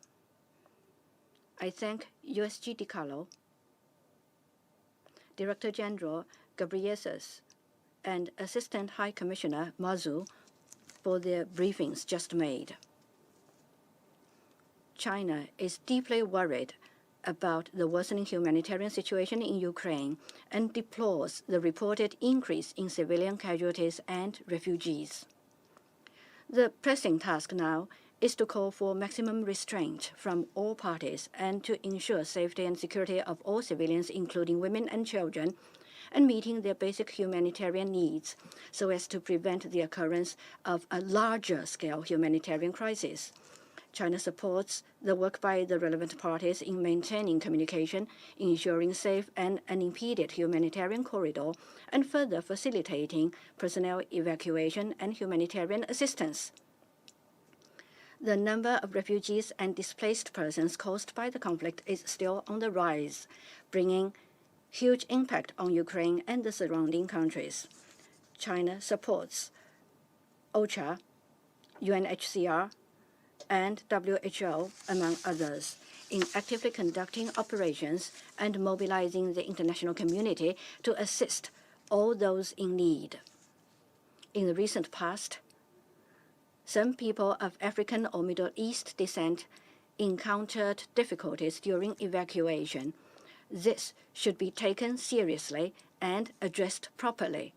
I thank USG DiCarlo, Director General Ghebreyesus, and Assistant High Commissioner Mazu for their briefings just made. China is deeply worried about the worsening humanitarian situation in Ukraine and deplores the reported increase in civilian casualties and refugees. The pressing task now is to call for maximum restraint from all parties and to ensure safety and security of all civilians, including women and children, and meeting their basic humanitarian needs so as to prevent the occurrence of a larger-scale humanitarian crisis. China supports the work by the relevant parties in maintaining communication, ensuring safe and unimpeded humanitarian corridor, and further facilitating personnel evacuation and humanitarian assistance. The number of refugees and displaced persons caused by the conflict is still on the rise, bringing huge impact on Ukraine and the surrounding countries. China supports OCHA, UNHCR, and WHO, among others, in actively conducting operations and mobilizing the international community to assist all those in need. In the recent past, some people of African or Middle East descent encountered difficulties during evacuation. This should be taken seriously and addressed properly.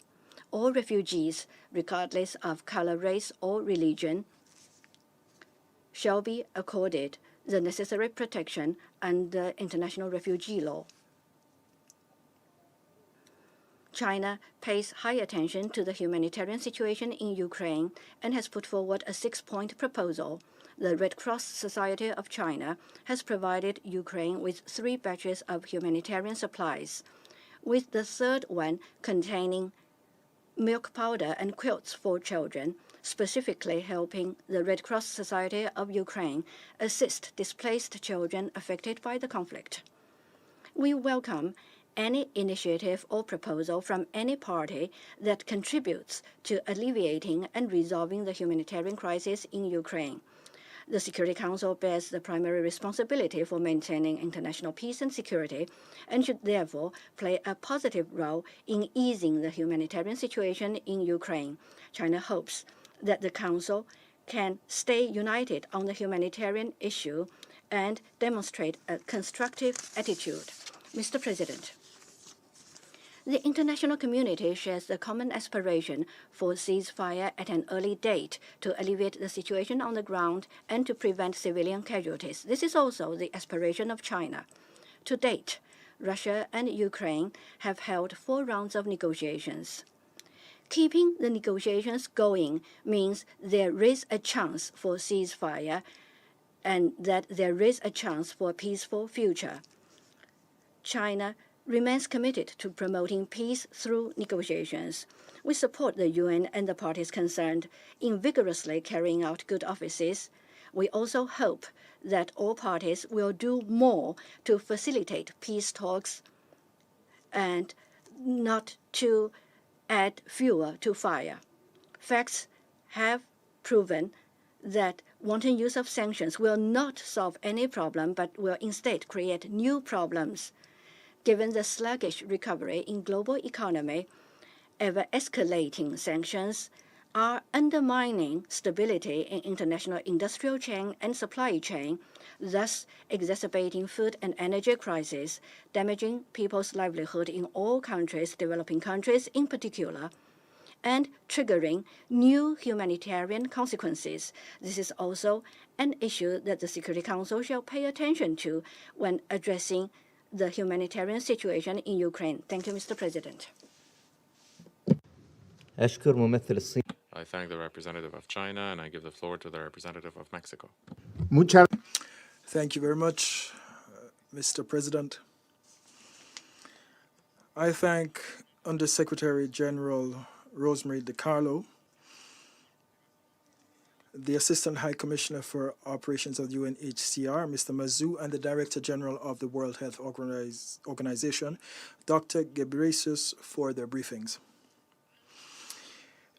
All refugees, regardless of color, race, or religion, shall be accorded the necessary protection under international refugee law. China pays high attention to the humanitarian situation in Ukraine and has put forward a 6-point proposal. The Red Cross Society of China has provided Ukraine with 3 batches of humanitarian supplies, with the third one containing milk powder and quilts for children, specifically helping the Red Cross Society of Ukraine assist displaced children affected by the conflict. We welcome any initiative or proposal from any party that contributes to alleviating and resolving the humanitarian crisis in Ukraine. The Security Council bears the primary responsibility for maintaining international peace and security and should therefore play a positive role in easing the humanitarian situation in Ukraine. China hopes that the Council can stay united on the humanitarian issue and demonstrate a constructive attitude. Mr. President, the international community shares the common aspiration for ceasefire at an early date to alleviate the situation on the ground and to prevent civilian casualties. This is also the aspiration of China. To date, Russia and Ukraine have held 4 rounds of negotiations. Keeping the negotiations going means there is a chance for ceasefire and that there is a chance for a peaceful future. China remains committed to promoting peace through negotiations. We support the UN and the parties concerned in vigorously carrying out good offices. We also hope that all parties will do more to facilitate peace talks and not to add fuel to fire. Facts have proven that wanton use of sanctions will not solve any problem but will instead create new problems. Given the sluggish recovery in global economy, ever-escalating sanctions are undermining stability in international industrial chain and supply chain, thus exacerbating food and energy crisis, damaging people's livelihood in all countries, developing countries in particular, and triggering new humanitarian consequences. This is also an issue that the Security Council shall pay attention to when addressing the humanitarian situation in Ukraine. Thank you, Mr. President. أشكر ممثل الصين I thank the representative of China, and I give the floor to the representative of Mexico. Thank you very much, Mr. President. I thank Undersecretary General Rosemary DiCarlo, the Assistant High Commissioner for Operations of UNHCR, Mr. Mazou, and the Director General of the World Health Organization, Dr. Ghebreyesus, for their briefings.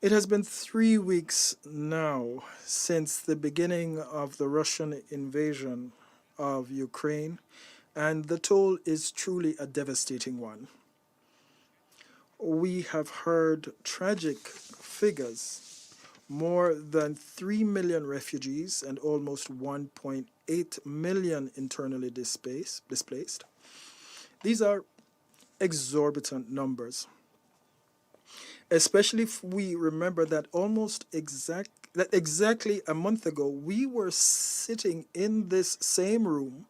It has been 3 weeks now since the beginning of the Russian invasion of Ukraine, and the toll is truly a devastating one. We have heard tragic figures. More than 3 million refugees and almost 1.8 million internally displaced. These are exorbitant numbers, especially if we remember that exactly a month ago, we were sitting in this same room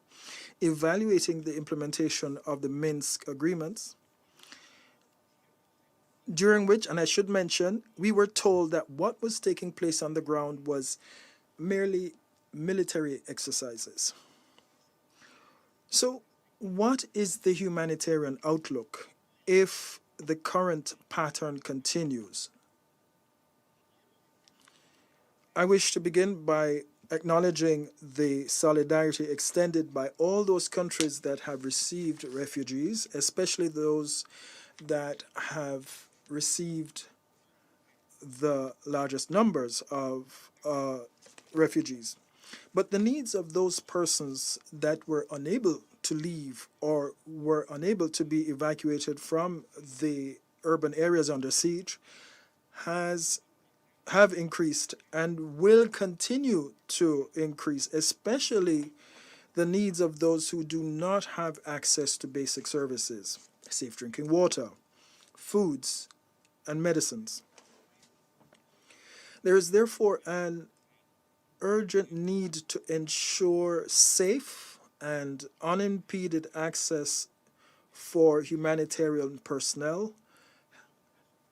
evaluating the implementation of the Minsk agreements, during which, and I should mention, we were told that what was taking place on the ground was merely military exercises. So, what is the humanitarian outlook if the current pattern continues? I wish to begin by acknowledging the solidarity extended by all those countries that have received refugees, especially those that have received the largest numbers of refugees. But the needs of those persons that were unable to leave or were unable to be evacuated from the urban areas under siege have increased and will continue to increase, especially the needs of those who do not have access to basic services, safe drinking water, foods, and medicines. There is therefore an urgent need to ensure safe and unimpeded access for humanitarian personnel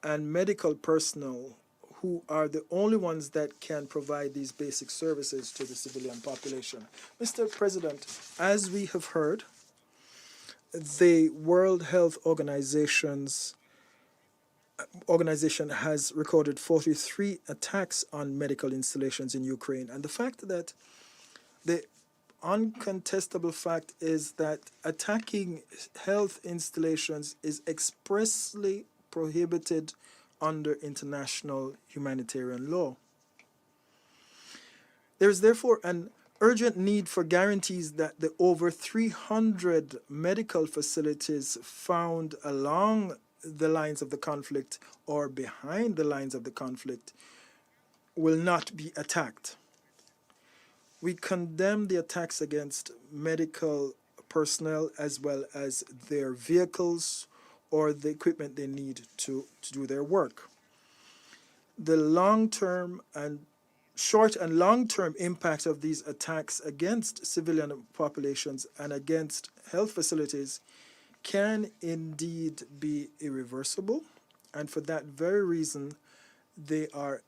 and medical personnel who are the only ones that can provide these basic services to the civilian population. Mr. President, as we have heard, the World Health Organization has recorded 43 attacks on medical installations in Ukraine. And the fact that the uncontestable fact is that attacking health installations is expressly prohibited under international humanitarian law. There is therefore an urgent need for guarantees that the over 300 medical facilities found along the lines of the conflict or behind the lines of the conflict will not be attacked. We condemn the attacks against medical personnel as well as their vehicles or the equipment they need to do their work. The long-term and short and long-term impact of these attacks against civilian populations and against health facilities can indeed be irreversible, and for that very reason, they are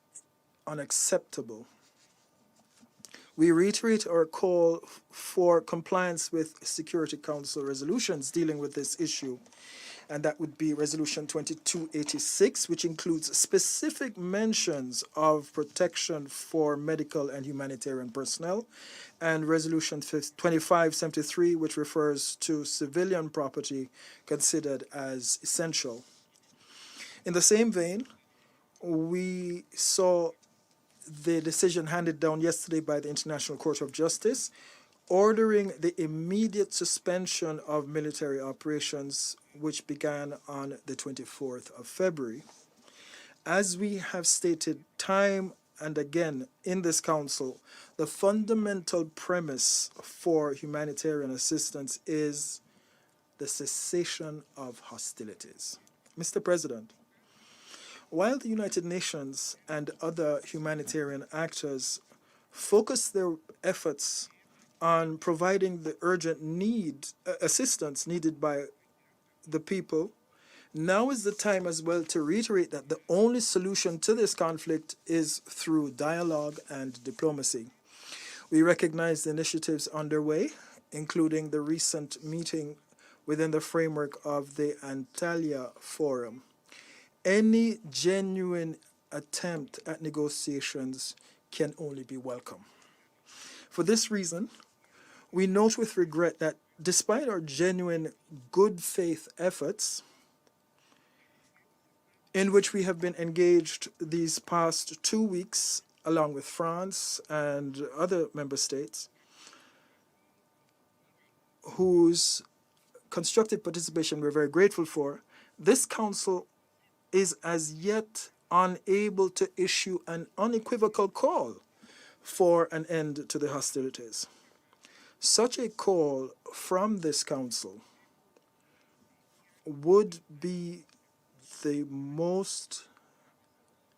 unacceptable. We reiterate our call for compliance with Security Council resolutions dealing with this issue, and that would be Resolution 2286, which includes specific mentions of protection for medical and humanitarian personnel, and Resolution 2573, which refers to civilian property considered as essential. In the same vein, we saw the decision handed down yesterday by the International Court of Justice ordering the immediate suspension of military operations, which began on the 24th of February. As we have stated time and again in this council, the fundamental premise for humanitarian assistance is the cessation of hostilities. Mr. President, while the United Nations and other humanitarian actors focus their efforts on providing the urgent assistance needed by the people, Now is the time as well to reiterate that the only solution to this conflict is through dialogue and diplomacy. We recognize the initiatives underway, including the recent meeting within the framework of the Antalya Forum. Any genuine attempt at negotiations can only be welcome. For this reason, we note with regret that despite our genuine good faith efforts, in which we have been engaged these past 2 weeks, along with France and other member states, whose constructive participation we're very grateful for, this council is as yet unable to issue an unequivocal call for an end to the hostilities. Such a call from this council would be the most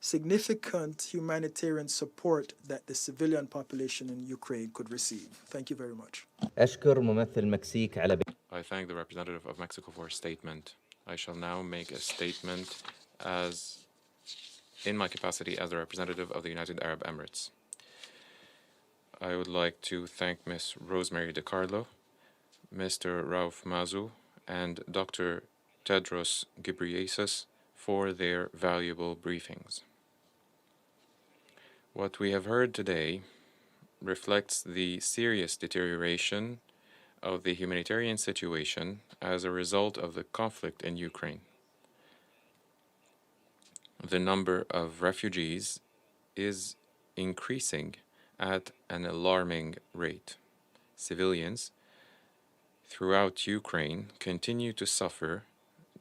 significant humanitarian support that the civilian population in Ukraine could receive. Thank you very much. أشكر ممثل المكسيك على I thank the representative of Mexico for his statement. I shall now make a statement as in my capacity as the representative of the United Arab Emirates. I would like to thank Ms. Rosemary DiCarlo, Mr. Rauf Mazu, and Dr. Tedros Ghebreyesus for their valuable briefings. What we have heard today reflects the serious deterioration of the humanitarian situation as a result of the conflict in Ukraine. The number of refugees is increasing at an alarming rate. Civilians throughout Ukraine continue to suffer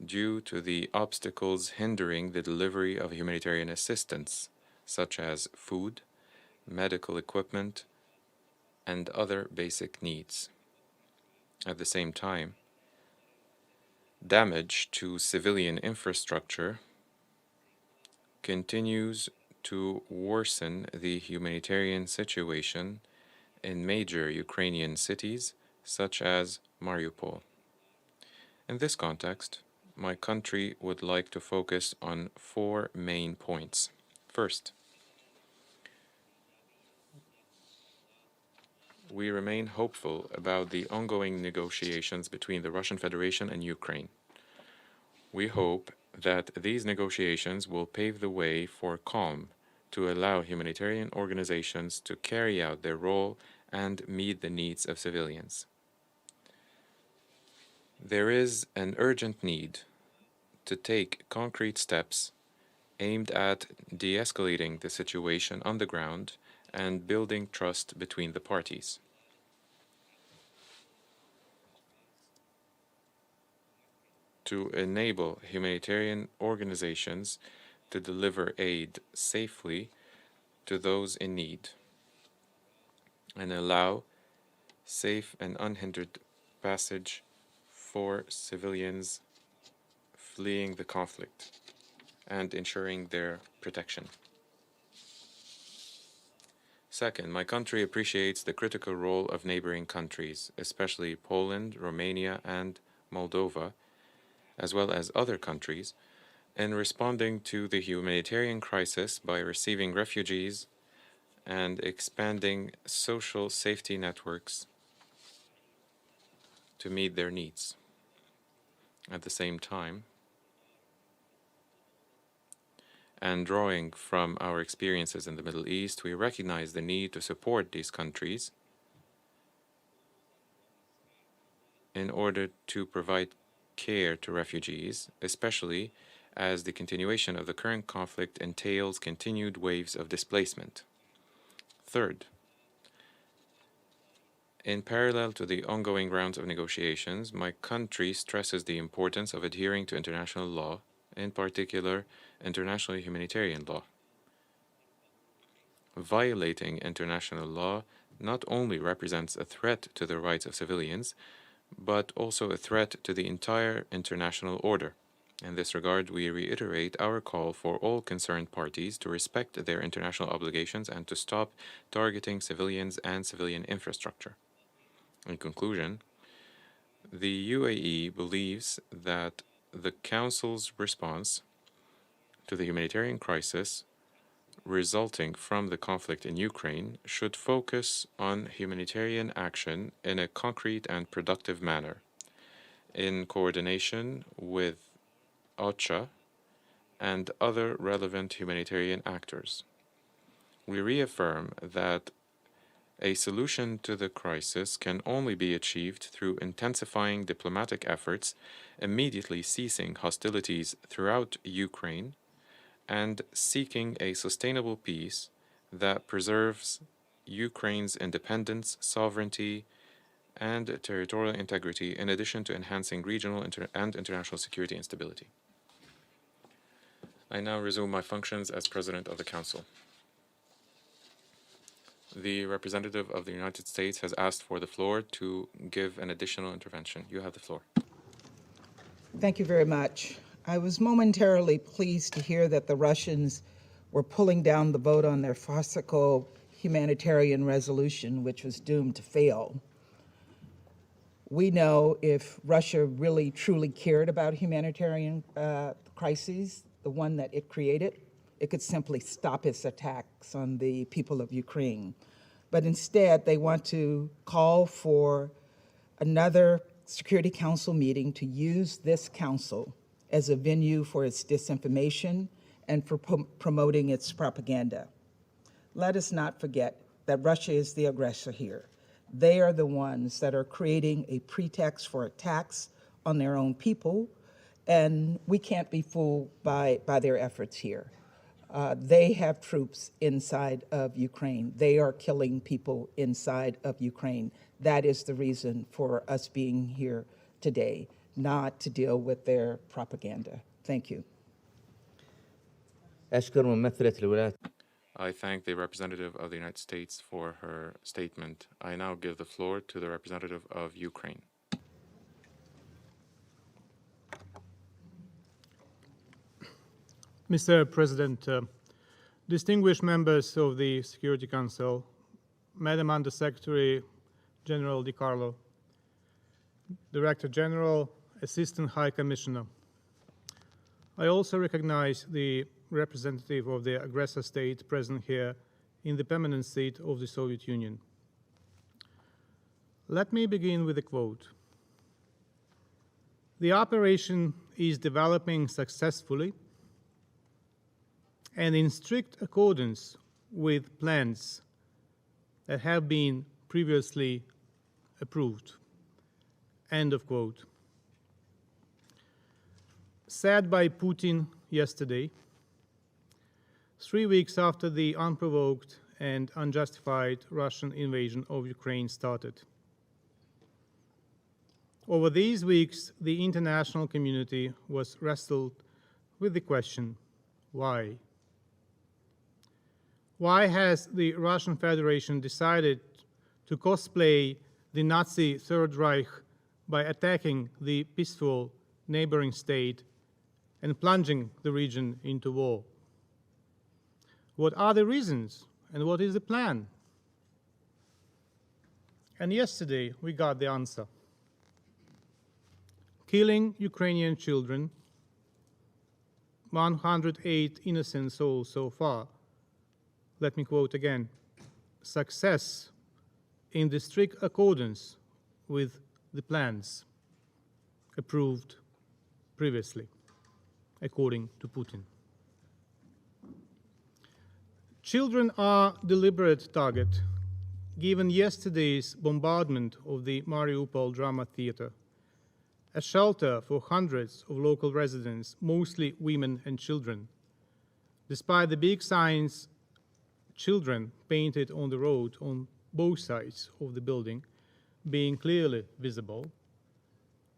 due to the obstacles hindering the delivery of humanitarian assistance, such as food, medical equipment, and other basic needs. At the same time, damage to civilian infrastructure continues to worsen the humanitarian situation in major Ukrainian cities such as Mariupol. In this context, my country would like to focus on 4 main points. First, we remain hopeful about the ongoing negotiations between the Russian Federation and Ukraine. We hope that these negotiations will pave the way for calm to allow humanitarian organizations to carry out their role and meet the needs of civilians. There is an urgent need to take concrete steps aimed at de-escalating the situation on the ground and building trust between the parties. To enable humanitarian organizations to deliver aid safely to those in need and allow safe and unhindered passage for civilians fleeing the conflict and ensuring their protection. Second, my country appreciates the critical role of neighboring countries, especially Poland, Romania, and Moldova, as well as other countries, in responding to the humanitarian crisis by receiving refugees and expanding social safety networks to meet their needs. At the same time, and drawing from our experiences in the Middle East, we recognize the need to support these countries in order to provide care to refugees, especially as the continuation of the current conflict entails continued waves of displacement. Third, in parallel to the ongoing rounds of negotiations, my country stresses the importance of adhering to international law, in particular, international humanitarian law. Violating international law not only represents a threat to the rights of civilians, but also a threat to the entire international order. In this regard, we reiterate our call for all concerned parties to respect their international obligations and to stop targeting civilians and civilian infrastructure. In conclusion, the UAE believes that the Council's response to the humanitarian crisis resulting from the conflict in Ukraine should focus on humanitarian action in a concrete and productive manner, in coordination with OCHA and other relevant humanitarian actors. We reaffirm that a solution to the crisis can only be achieved through intensifying diplomatic efforts, immediately ceasing hostilities throughout Ukraine, and seeking a sustainable peace that preserves Ukraine's independence, sovereignty, and territorial integrity, in addition to enhancing regional and international security and stability. I now resume my functions as President of the Council. The representative of the United States has asked for the floor to give an additional intervention. You have the floor. Thank you very much. I was momentarily pleased to hear that the Russians were pulling down the vote on their farcical humanitarian resolution, which was doomed to fail. We know if Russia really truly cared about humanitarian crises, the one that it created, it could simply stop its attacks on the people of Ukraine. But instead, they want to call for another Security Council meeting to use this council as a venue for its disinformation and for promoting its propaganda. Let us not forget that Russia is the aggressor here. They are the ones that are creating a pretext for attacks on their own people, and we can't be fooled by their efforts here. They have troops inside of Ukraine. They are killing people inside of Ukraine. That is the reason for us being here today, not to deal with their propaganda. Thank you. أشكر ممثلة الولايات. I thank the representative of the United States for her statement. I now give the floor to the representative of Ukraine. Mr. President, distinguished members of the Security Council, Madam Under Secretary General Di Carlo, Director General, Assistant High Commissioner. I also recognize the representative of the aggressor state present here in the permanent seat of the Soviet Union. Let me begin with a quote. "The operation is developing successfully and in strict accordance with plans that have been previously approved." End of quote. Said by Putin yesterday, 3 weeks after the unprovoked and unjustified Russian invasion of Ukraine started. Over these weeks, the international community was wrestled with the question, why? Why has the Russian Federation decided to cosplay the Nazi Third Reich by attacking the peaceful neighboring state and plunging the region into war? What are the reasons and what is the plan? And yesterday we got the answer. Killing Ukrainian children, 108 innocent souls so far. Let me quote again, success in the strict accordance with the plans approved previously, according to Putin. Children are deliberate target, given yesterday's bombardment of the Mariupol Drama Theater, a shelter for hundreds of local residents, mostly women and children. Despite the big signs, children painted on the road on both sides of the building being clearly visible,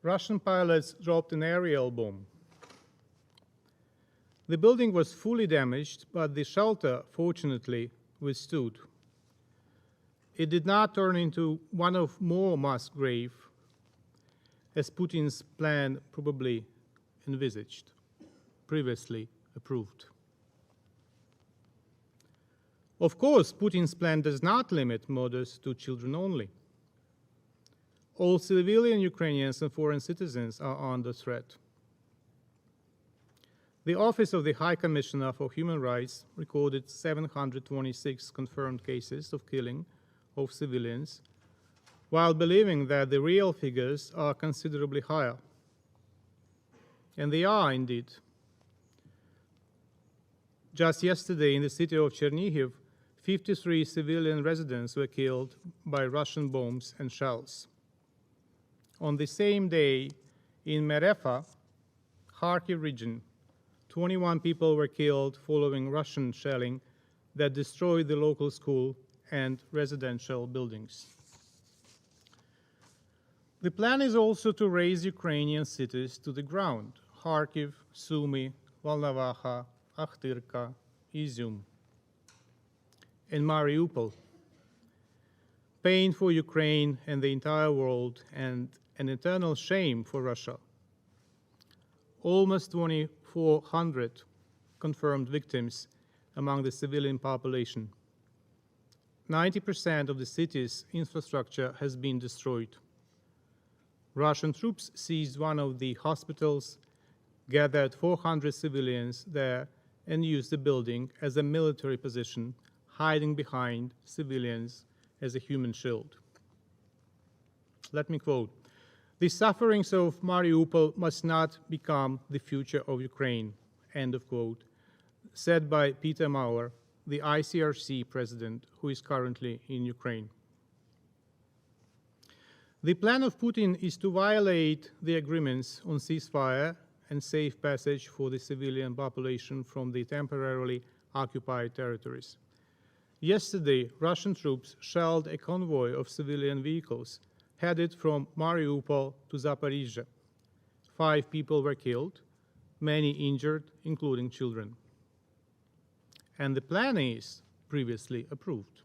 Russian pilots dropped an aerial bomb. The building was fully damaged, but the shelter fortunately withstood. It did not turn into one of more mass graves, as Putin's plan probably envisaged, previously approved. Of course, Putin's plan does not limit murders to children only. All civilian Ukrainians and foreign citizens are under threat. The Office of the High Commissioner for Human Rights recorded 726 confirmed cases of killing of civilians, while believing that the real figures are considerably higher. And they are indeed. Just yesterday in the city of Chernihiv, 53 civilian residents were killed by Russian bombs and shells. On the same day, in Merefa, Kharkiv region, 21 people were killed following Russian shelling that destroyed the local school and residential buildings. The plan is also to raze Ukrainian cities to the ground: Kharkiv, Sumy, Volnovakha, Akhtirka, Izium, and Mariupol. Pain for Ukraine and the entire world, and an eternal shame for Russia. Almost 2,400 confirmed victims among the civilian population. 90% of the city's infrastructure has been destroyed. Russian troops seized one of the hospitals, gathered 400 civilians there, and used the building as a military position, hiding behind civilians as a human shield. Let me quote, "The sufferings of Mariupol must not become the future of Ukraine," end of quote, said by Peter Maurer, the ICRC president, who is currently in Ukraine. The plan of Putin is to violate the agreements on ceasefire and safe passage for the civilian population from the temporarily occupied territories. Yesterday, Russian troops shelled a convoy of civilian vehicles headed from Mariupol to Zaporizhzhia. 5 people were killed, many injured, including children. And the plan is previously approved: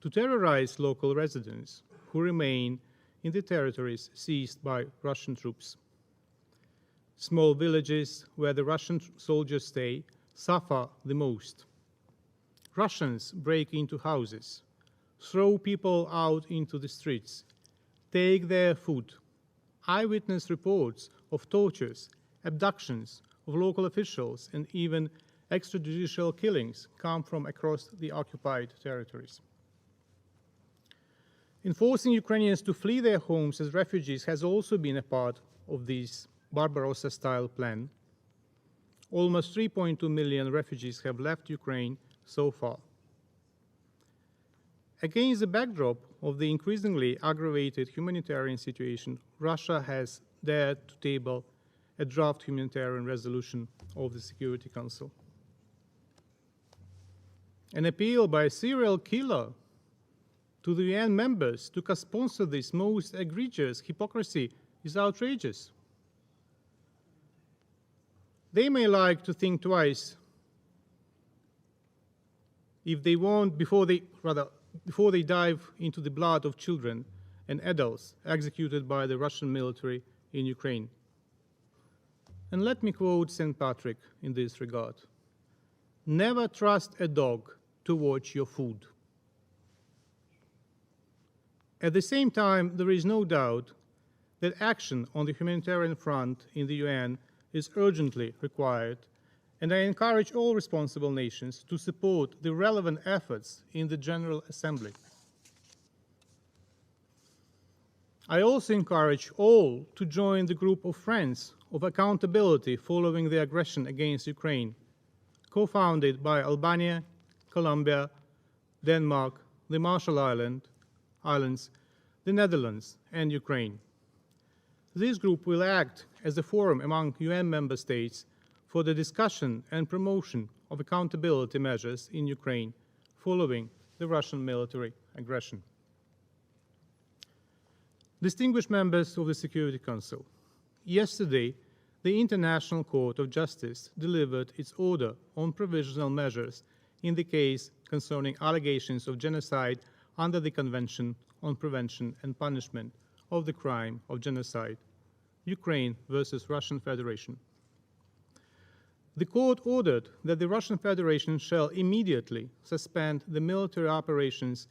to terrorize local residents who remain in the territories seized by Russian troops. Small villages where the Russian soldiers stay suffer the most. Russians break into houses, throw people out into the streets, take their food. Eyewitness reports of tortures, abductions of local officials, and even extrajudicial killings come from across the occupied territories. Enforcing Ukrainians to flee their homes as refugees has also been a part of this Barbarossa-style plan. Almost 3.2 million refugees have left Ukraine so far. Against the backdrop of the increasingly aggravated humanitarian situation, Russia has dared to table a draft humanitarian resolution of the Security Council. An appeal by a serial killer to the UN members to co-sponsor this most egregious hypocrisy is outrageous. They may like to think twice if they want before they dive into the blood of children and adults executed by the Russian military in Ukraine. And let me quote St. Patrick in this regard: "Never trust a dog to watch your food." At the same time, there is no doubt that action on the humanitarian front in the UN is urgently required, and I encourage all responsible nations to support the relevant efforts in the General Assembly. I also encourage all to join the group of Friends of Accountability following the aggression against Ukraine, co-founded by Albania, Colombia, Denmark, the Marshall Islands, the Netherlands, and Ukraine. This group will act as a forum among UN member states for the discussion and promotion of accountability measures in Ukraine following the Russian military aggression. Distinguished members of the Security Council, yesterday, the International Court of Justice delivered its order on provisional measures in the case concerning allegations of genocide under the Convention on Prevention and Punishment of the Crime of Genocide, Ukraine versus Russian Federation. The court ordered that the Russian Federation shall immediately suspend the military operations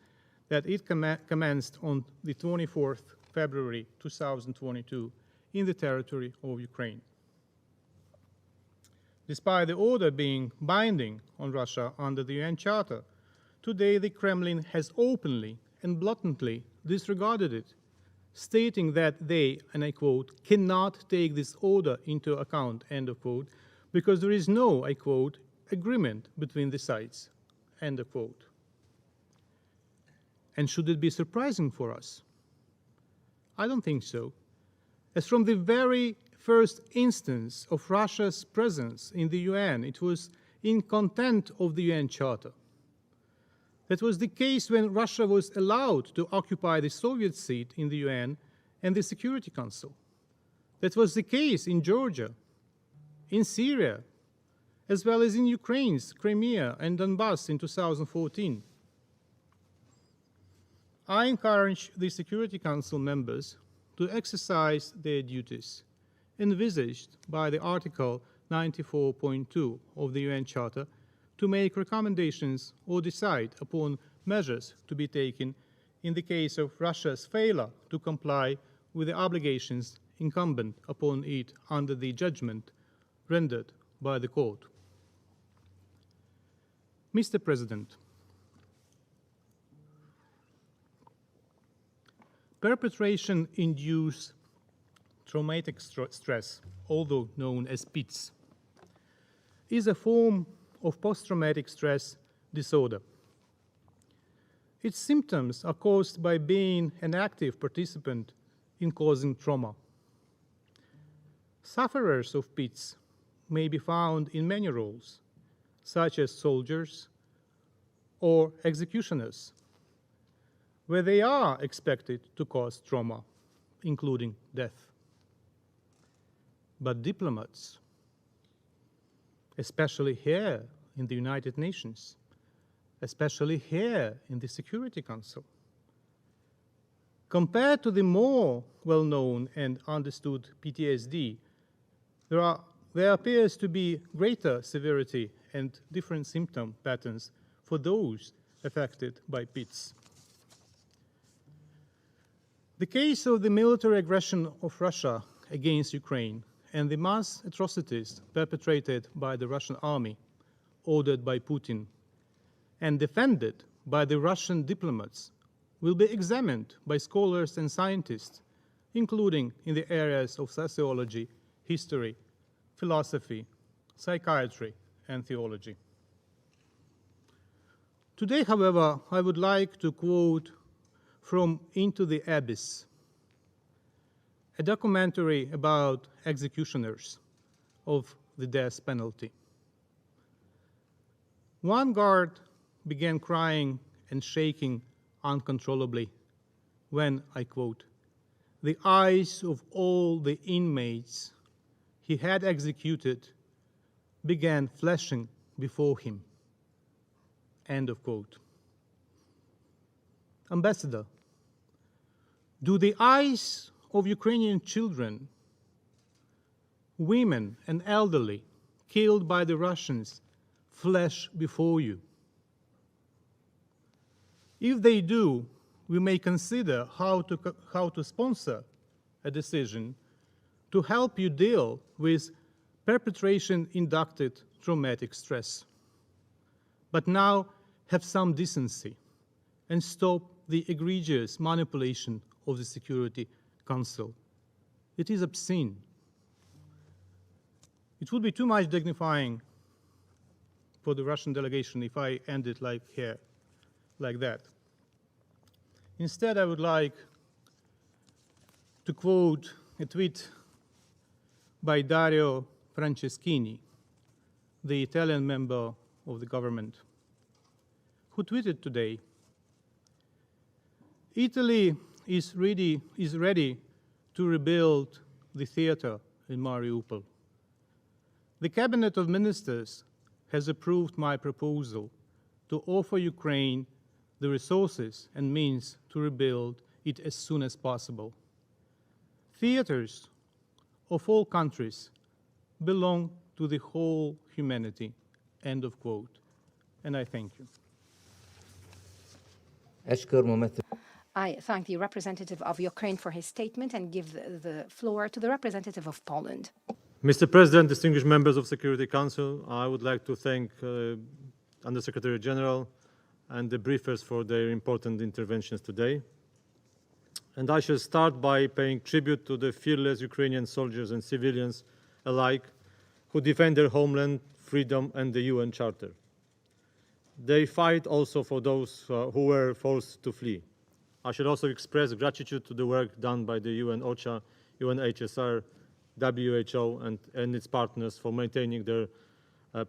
that it commenced on the 24th February 2022 in the territory of Ukraine. Despite the order being binding on Russia under the UN Charter, today the Kremlin has openly and blatantly disregarded it, stating that they, and I quote, cannot take this order into account, end of quote, because there is no, I quote, agreement between the sides, end of quote. And should it be surprising for us? I don't think so, as from the very first instance of Russia's presence in the UN, it was in contempt of the UN Charter. That was the case when Russia was allowed to occupy the Soviet seat in the UN and the Security Council. That was the case in Georgia, in Syria, as well as in Ukraine's Crimea and Donbass in 2014. I encourage the Security Council members to exercise their duties envisaged by the Article 94.2 of the UN Charter to make recommendations or decide upon measures to be taken in the case of Russia's failure to comply with the obligations incumbent upon it under the judgment rendered by the court. Mr. President, perpetration-induced traumatic stress, although known as PITS, is a form of post-traumatic stress disorder. Its symptoms are caused by being an active participant in causing trauma. Sufferers of PITS may be found in many roles, such as soldiers or executioners, where they are expected to cause trauma, including death. But diplomats, especially here in the United Nations, especially here in the Security Council, compared to the more well-known and understood PTSD, there appears to be greater severity and different symptom patterns for those affected by PITS. The case of the military aggression of Russia against Ukraine and the mass atrocities perpetrated by the Russian army, ordered by Putin, and defended by the Russian diplomats, will be examined by scholars and scientists, including in the areas of sociology, history, philosophy, psychiatry, and theology. Today, however, I would like to quote from Into the Abyss, a documentary about executioners of the death penalty. One guard began crying and shaking uncontrollably when, I quote, the eyes of all the inmates he had executed began flashing before him, end of quote. Ambassador, do the eyes of Ukrainian children, women, and elderly killed by the Russians flash before you? If they do, we may consider how to sponsor a decision to help you deal with perpetration-induced traumatic stress. But now have some decency and stop the egregious manipulation of the Security Council. It is obscene. It would be too much dignifying for the Russian delegation if I ended like here, like that. Instead, I would like to quote a tweet by Dario Franceschini, the Italian member of the government, who tweeted today, Italy is ready to rebuild the theater in Mariupol. The Cabinet of Ministers has approved my proposal to offer Ukraine the resources and means to rebuild it as soon as possible. Theaters of all countries belong to the whole humanity, end of quote. And I thank you. I thank the representative of Ukraine for his statement and give the floor to the representative of Poland. Mr. President, distinguished members of Security Council, I would like to thank Undersecretary General and the briefers for their important interventions today. And I shall start by paying tribute to the fearless Ukrainian soldiers and civilians alike who defend their homeland, freedom, and the UN Charter. They fight also for those who were forced to flee. I should also express gratitude to the work done by the UN OCHA, UNHCR, WHO, and its partners for maintaining their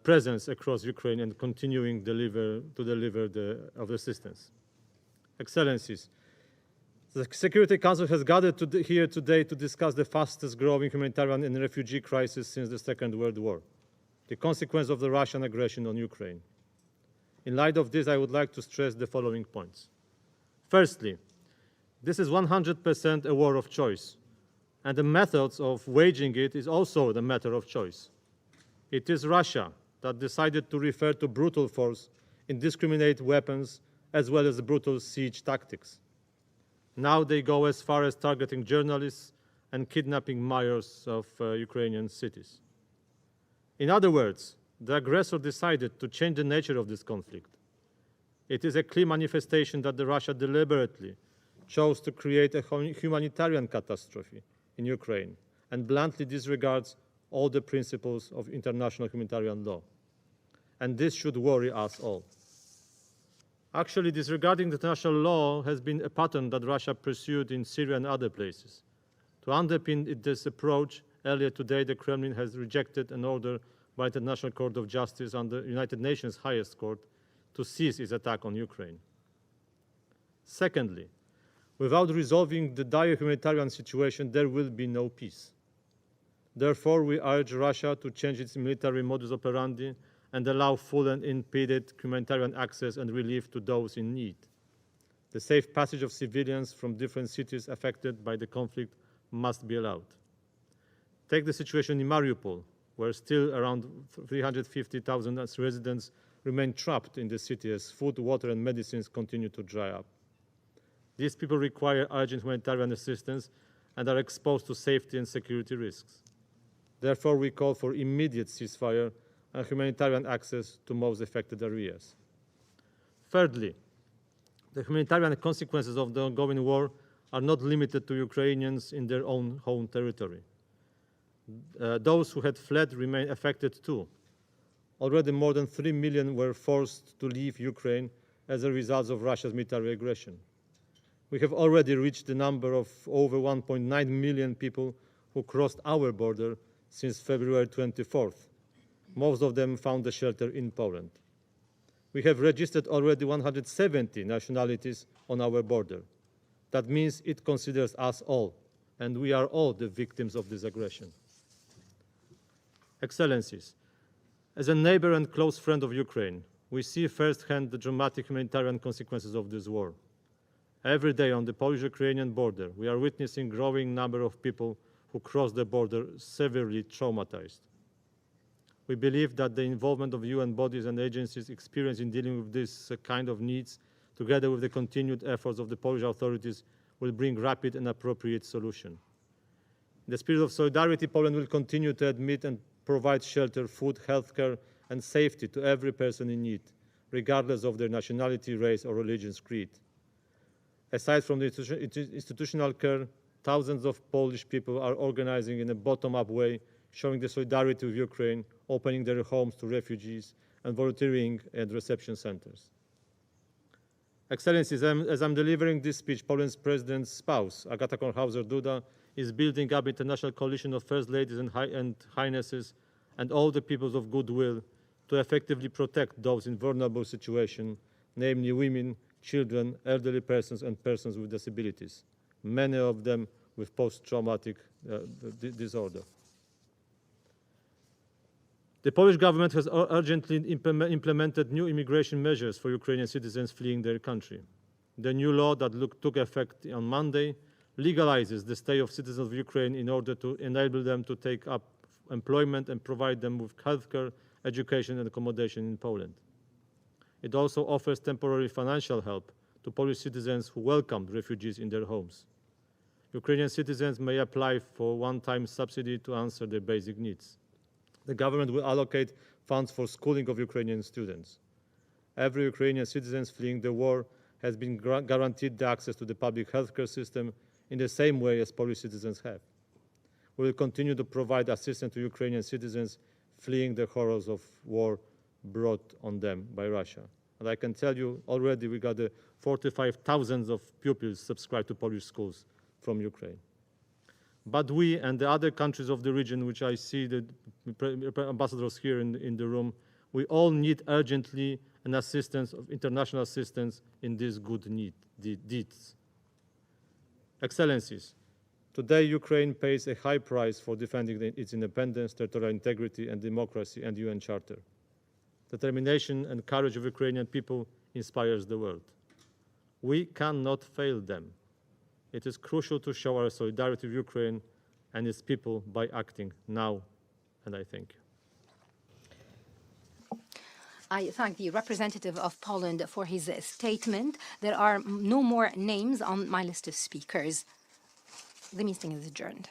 presence across Ukraine and continuing to deliver the assistance. Excellencies, the Security Council has gathered here today to discuss the fastest growing humanitarian and refugee crisis since the Second World War, the consequence of the Russian aggression on Ukraine. In light of this, I would like to stress the following points. Firstly, this is 100% a war of choice, and the methods of waging it is also the matter of choice. It is Russia that decided to refer to brutal force, indiscriminate weapons, as well as brutal siege tactics. Now they go as far as targeting journalists and kidnapping mayors of Ukrainian cities. In other words, the aggressor decided to change the nature of this conflict. It is a clear manifestation that Russia deliberately chose to create a humanitarian catastrophe in Ukraine and bluntly disregards all the principles of international humanitarian law. And this should worry us all. Actually, disregarding the international law has been a pattern that Russia pursued in Syria and other places. To underpin this approach, earlier today the Kremlin has rejected an order by the International Court of Justice and the United Nations highest court to cease its attack on Ukraine. Secondly, without resolving the dire humanitarian situation, there will be no peace. Therefore, we urge Russia to change its military modus operandi and allow full and unimpeded humanitarian access and relief to those in need. The safe passage of civilians from different cities affected by the conflict must be allowed. Take the situation in Mariupol, where still around 350,000 residents remain trapped in the city as food, water, and medicines continue to dry up. These people require urgent humanitarian assistance and are exposed to safety and security risks. Therefore, we call for immediate ceasefire and humanitarian access to most affected areas. Thirdly, the humanitarian consequences of the ongoing war are not limited to Ukrainians in their own home territory. Those who had fled remain affected too. Already more than 3 million were forced to leave Ukraine as a result of Russia's military aggression. We have already reached the number of over 1.9 million people who crossed our border since February 24th. Most of them found a shelter in Poland. We have registered already 170 nationalities on our border. That means it considers us all, and we are all the victims of this aggression. Excellencies, as a neighbor and close friend of Ukraine, we see firsthand the dramatic humanitarian consequences of this war. Every day on the Polish-Ukrainian border, we are witnessing a growing number of people who cross the border severely traumatized. We believe that the involvement of UN bodies and agencies experienced in dealing with this kind of needs, together with the continued efforts of the Polish authorities, will bring rapid and appropriate solution. In the spirit of solidarity, Poland will continue to admit and provide shelter, food, healthcare, and safety to every person in need, regardless of their nationality, race, or religion's creed. Aside from the institutional care, thousands of Polish people are organizing in a bottom-up way, showing the solidarity with Ukraine, opening their homes to refugees, and volunteering at reception centers. Excellencies, as I'm delivering this speech, Poland's president's spouse, Agata Kornhauser-Duda, is building up an international coalition of first ladies and highnesses and all the peoples of goodwill to effectively protect those in vulnerable situations, namely women, children, elderly persons, and persons with disabilities, many of them with post-traumatic disorder. The Polish government has urgently implemented new immigration measures for Ukrainian citizens fleeing their country. The new law that took effect on Monday legalizes the stay of citizens of Ukraine in order to enable them to take up employment and provide them with healthcare, education, and accommodation in Poland. It also offers temporary financial help to Polish citizens who welcomed refugees in their homes. Ukrainian citizens may apply for one-time subsidy to answer their basic needs. The government will allocate funds for schooling of Ukrainian students. Every Ukrainian citizen fleeing the war has been guaranteed the access to the public healthcare system in the same way as Polish citizens have. We will continue to provide assistance to Ukrainian citizens fleeing the horrors of war brought on them by Russia. And I can tell you already we got 45,000 of pupils subscribed to Polish schools from Ukraine. But we and the other countries of the region, which I see the ambassadors here in the room, we all need urgently an assistance of international assistance in these good deeds. Excellencies, today Ukraine pays a high price for defending its independence, territorial integrity and democracy and UN Charter. The determination and courage of Ukrainian people inspires the world. We cannot fail them. It is crucial to show our solidarity with Ukraine and its people by acting now, and I thank you. I thank the representative of Poland for his statement. There are no more names on my list of speakers. The meeting is adjourned.